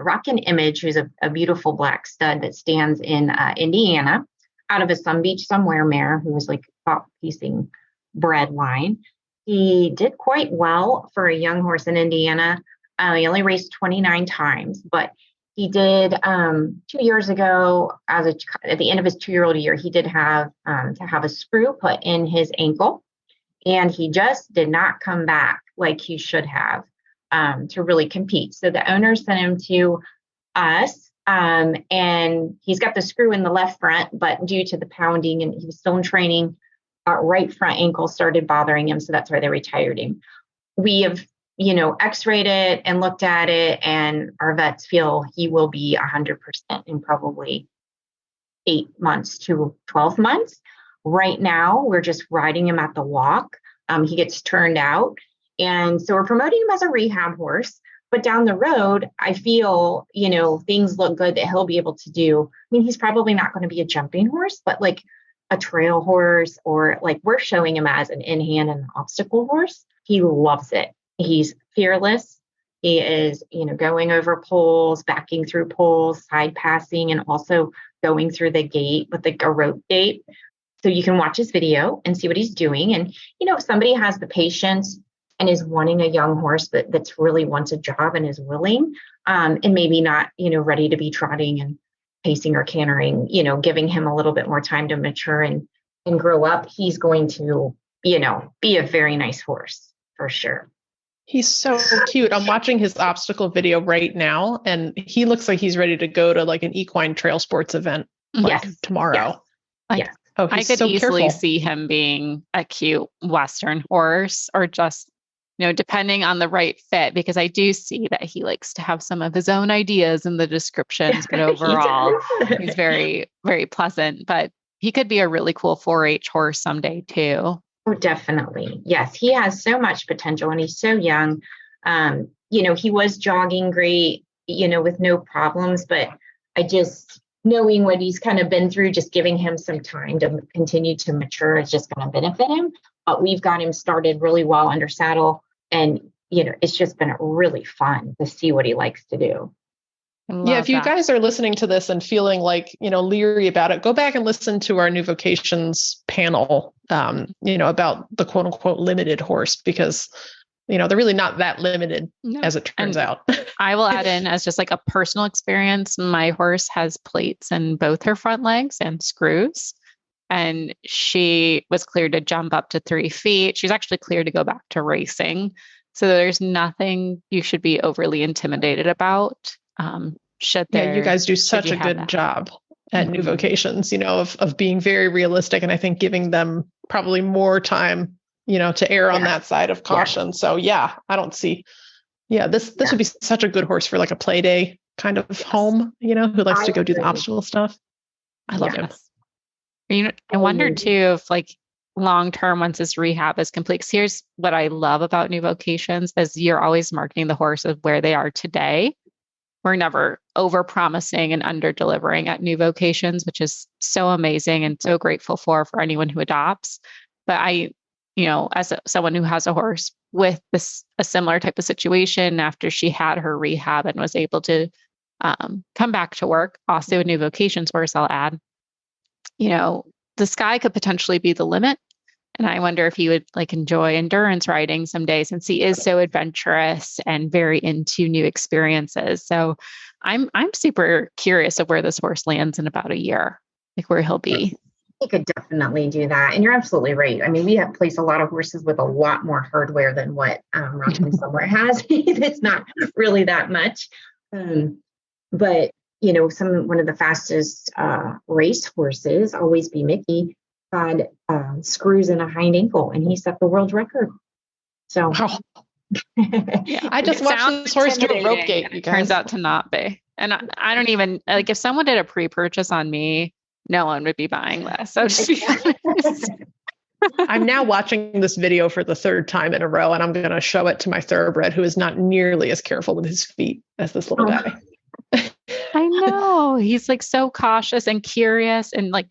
Rockin' Image, who's a beautiful black stud that stands in Indiana, out of a Sun Beach Somewhere mare who was like top piecing bred line. He did quite well for a young horse in Indiana. He only raced 29 times, but he did 2 years ago, at the end of his 2-year-old year, he did have to have a screw put in his ankle, and he just did not come back like he should have to really compete. So the owner sent him to us, and he's got the screw in the left front, but due to the pounding and he was still in training, right front ankle started bothering him. So that's why they retired him. We have x-rayed it and looked at it, and our vets feel he will be 100% in probably 8 months to 12 months. Right now, we're just riding him at the walk. He gets turned out. And so we're promoting him as a rehab horse. But down the road, I feel, things look good that he'll be able to do. I mean, he's probably not going to be a jumping horse, but like a trail horse, or like we're showing him as an in-hand and an obstacle horse. He loves it. He's fearless. He is, going over poles, backing through poles, side passing, and also going through the gate with a rope gate. So you can watch his video and see what he's doing. And, if somebody has the patience and is wanting a young horse that's really wants a job and is willing, and maybe not, ready to be trotting and pacing or cantering, giving him a little bit more time to mature and grow up, he's going to, be a very nice horse for sure. He's so cute. I'm watching his obstacle video right now, and he looks like he's ready to go to like an equine trail sports event tomorrow. Yes. Oh, I could easily see him being a cute Western horse, or just, depending on the right fit, because I do see that he likes to have some of his own ideas in the descriptions, but overall he's very, very pleasant. But he could be a really cool 4-H horse someday too. Oh, definitely. Yes. He has so much potential and he's so young. He was jogging great, with no problems, but I just, knowing what he's kind of been through, just giving him some time to continue to mature is just going to benefit him. But we've got him started really well under saddle, and, it's just been really fun to see what he likes to do. Yeah, if you guys are listening to this and feeling like, leery about it, go back and listen to our new Vocations panel, about the quote unquote limited horse, because, they're really not that limited as it turns out. I will add in as just like a personal experience. My horse has plates in both her front legs and screws, and she was cleared to jump up to 3 feet. She's actually cleared to go back to racing. So there's nothing you should be overly intimidated about. You guys do such a good job at New Vocations, of being very realistic, and I think giving them probably more time, to err on that side of caution. So I don't see, this would be such a good horse for like a play day kind of home, who likes to go do the obstacle stuff. I love him. I wonder too if like long term, once his rehab is complete, 'cause here's what I love about New Vocations is you're always marketing the horses where they are today. We're never over promising and under delivering at New Vocations, which is so amazing and so grateful for anyone who adopts. But I, as someone who has a horse with a similar type of situation after she had her rehab and was able to come back to work, also a New Vocations horse, I'll add, the sky could potentially be the limit. And I wonder if he would like enjoy endurance riding someday, since he is so adventurous and very into new experiences. So I'm super curious of where this horse lands in about a year, like where he'll be. He could definitely do that. And you're absolutely right. I mean, we have placed a lot of horses with a lot more hardware than what Rockin' Somewhere has. It's not really that much. But, one of the fastest race horses, Always Be Mickey, had screws in a hind ankle, and he set the world record. So I just watched this horse do a rope gate. It turns out to not be. And I don't even like, if someone did a pre-purchase on me, no one would be buying this. So I'm now watching this video for the 3rd time in a row, and I'm going to show it to my thoroughbred, who is not nearly as careful with his feet as this little guy. I know. He's like so cautious and curious, and like,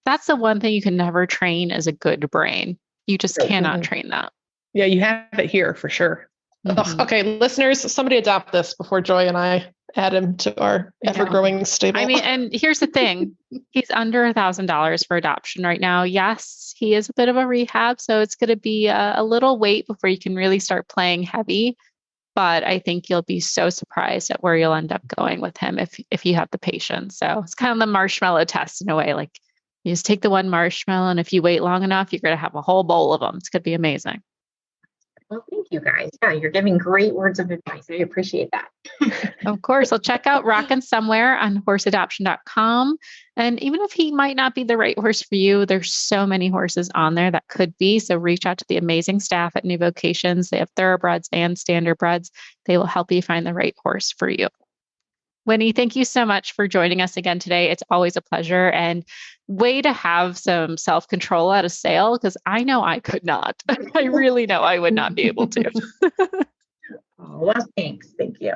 that's the one thing you can never train is a good brain. You just cannot train that. Yeah, you have it here for sure. Ugh, okay, listeners, somebody adopt this before Joy and I add him to our ever-growing stable. I mean, and here's the thing. He's under $1,000 for adoption right now. Yes, he is a bit of a rehab, so it's going to be a little wait before you can really start playing heavy. But I think you'll be so surprised at where you'll end up going with him if you have the patience. So it's kind of the marshmallow test in a way. Like, you just take the one marshmallow, and if you wait long enough, you're going to have a whole bowl of them. It's going to be amazing. Well, thank you guys. Yeah, you're giving great words of advice. I appreciate that. Of course. I'll check out Rockin' Somewhere on horseadoption.com. And even if he might not be the right horse for you, there's so many horses on there that could be. So reach out to the amazing staff at New Vocations. They have thoroughbreds and standardbreds. They will help you find the right horse for you. Winnie, thank you so much for joining us again today. It's always a pleasure, and way to have some self-control at a sale, because I know I could not. I really know I would not be able to. Oh, well, thanks. Thank you.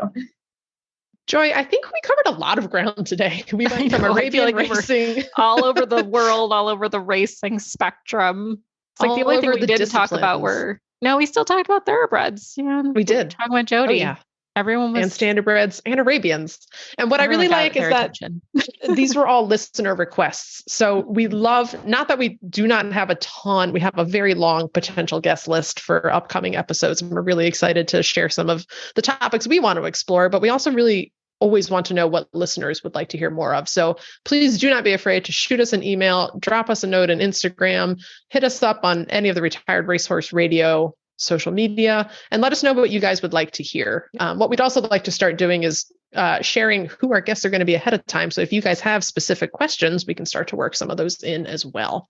Joy, I think we covered a lot of ground today. We went from Arabian racing all over the world, all over the racing spectrum. It's like the only thing we didn't talk about we still talked about thoroughbreds. Yeah, we did. Talking about Jody. Oh, yeah. Everyone was and standardbreds and Arabians. And what I really like is that these were all listener requests. So we love, not that we do not have a ton, we have a very long potential guest list for upcoming episodes. And we're really excited to share some of the topics we want to explore, but we also really always want to know what listeners would like to hear more of. So please do not be afraid to shoot us an email, drop us a note on Instagram, hit us up on any of the Retired Racehorse Radio social media, and let us know what you guys would like to hear. What we'd also like to start doing is sharing who our guests are going to be ahead of time. So if you guys have specific questions, we can start to work some of those in as well.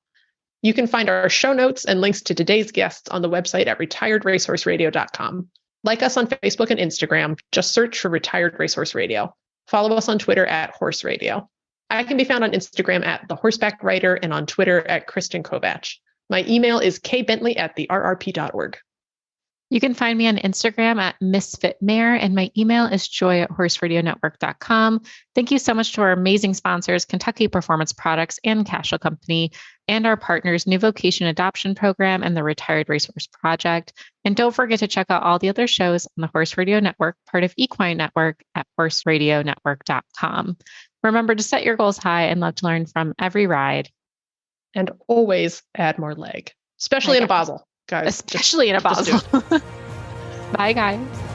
You can find our show notes and links to today's guests on the website at retiredracehorseradio.com. Like us on Facebook and Instagram, just search for Retired Racehorse Radio. Follow us on Twitter at Horse Radio. I can be found on Instagram at The Horseback Writer and on Twitter at Kristen Kovach. My email is kbentley@therrp.org. You can find me on Instagram at Misfit Mare, and my email is joy@horseradionetwork.com. Thank you so much to our amazing sponsors, Kentucky Performance Products and Cashel Company, and our partners, New Vocation Adoption Program and the Retired Racehorse Project. And don't forget to check out all the other shows on the Horse Radio Network, part of Equine Network, at horseradionetwork.com. Remember to set your goals high and love to learn from every ride. And always add more leg, especially in a Bosal. Guys, especially in a Bosal. Bye, guys.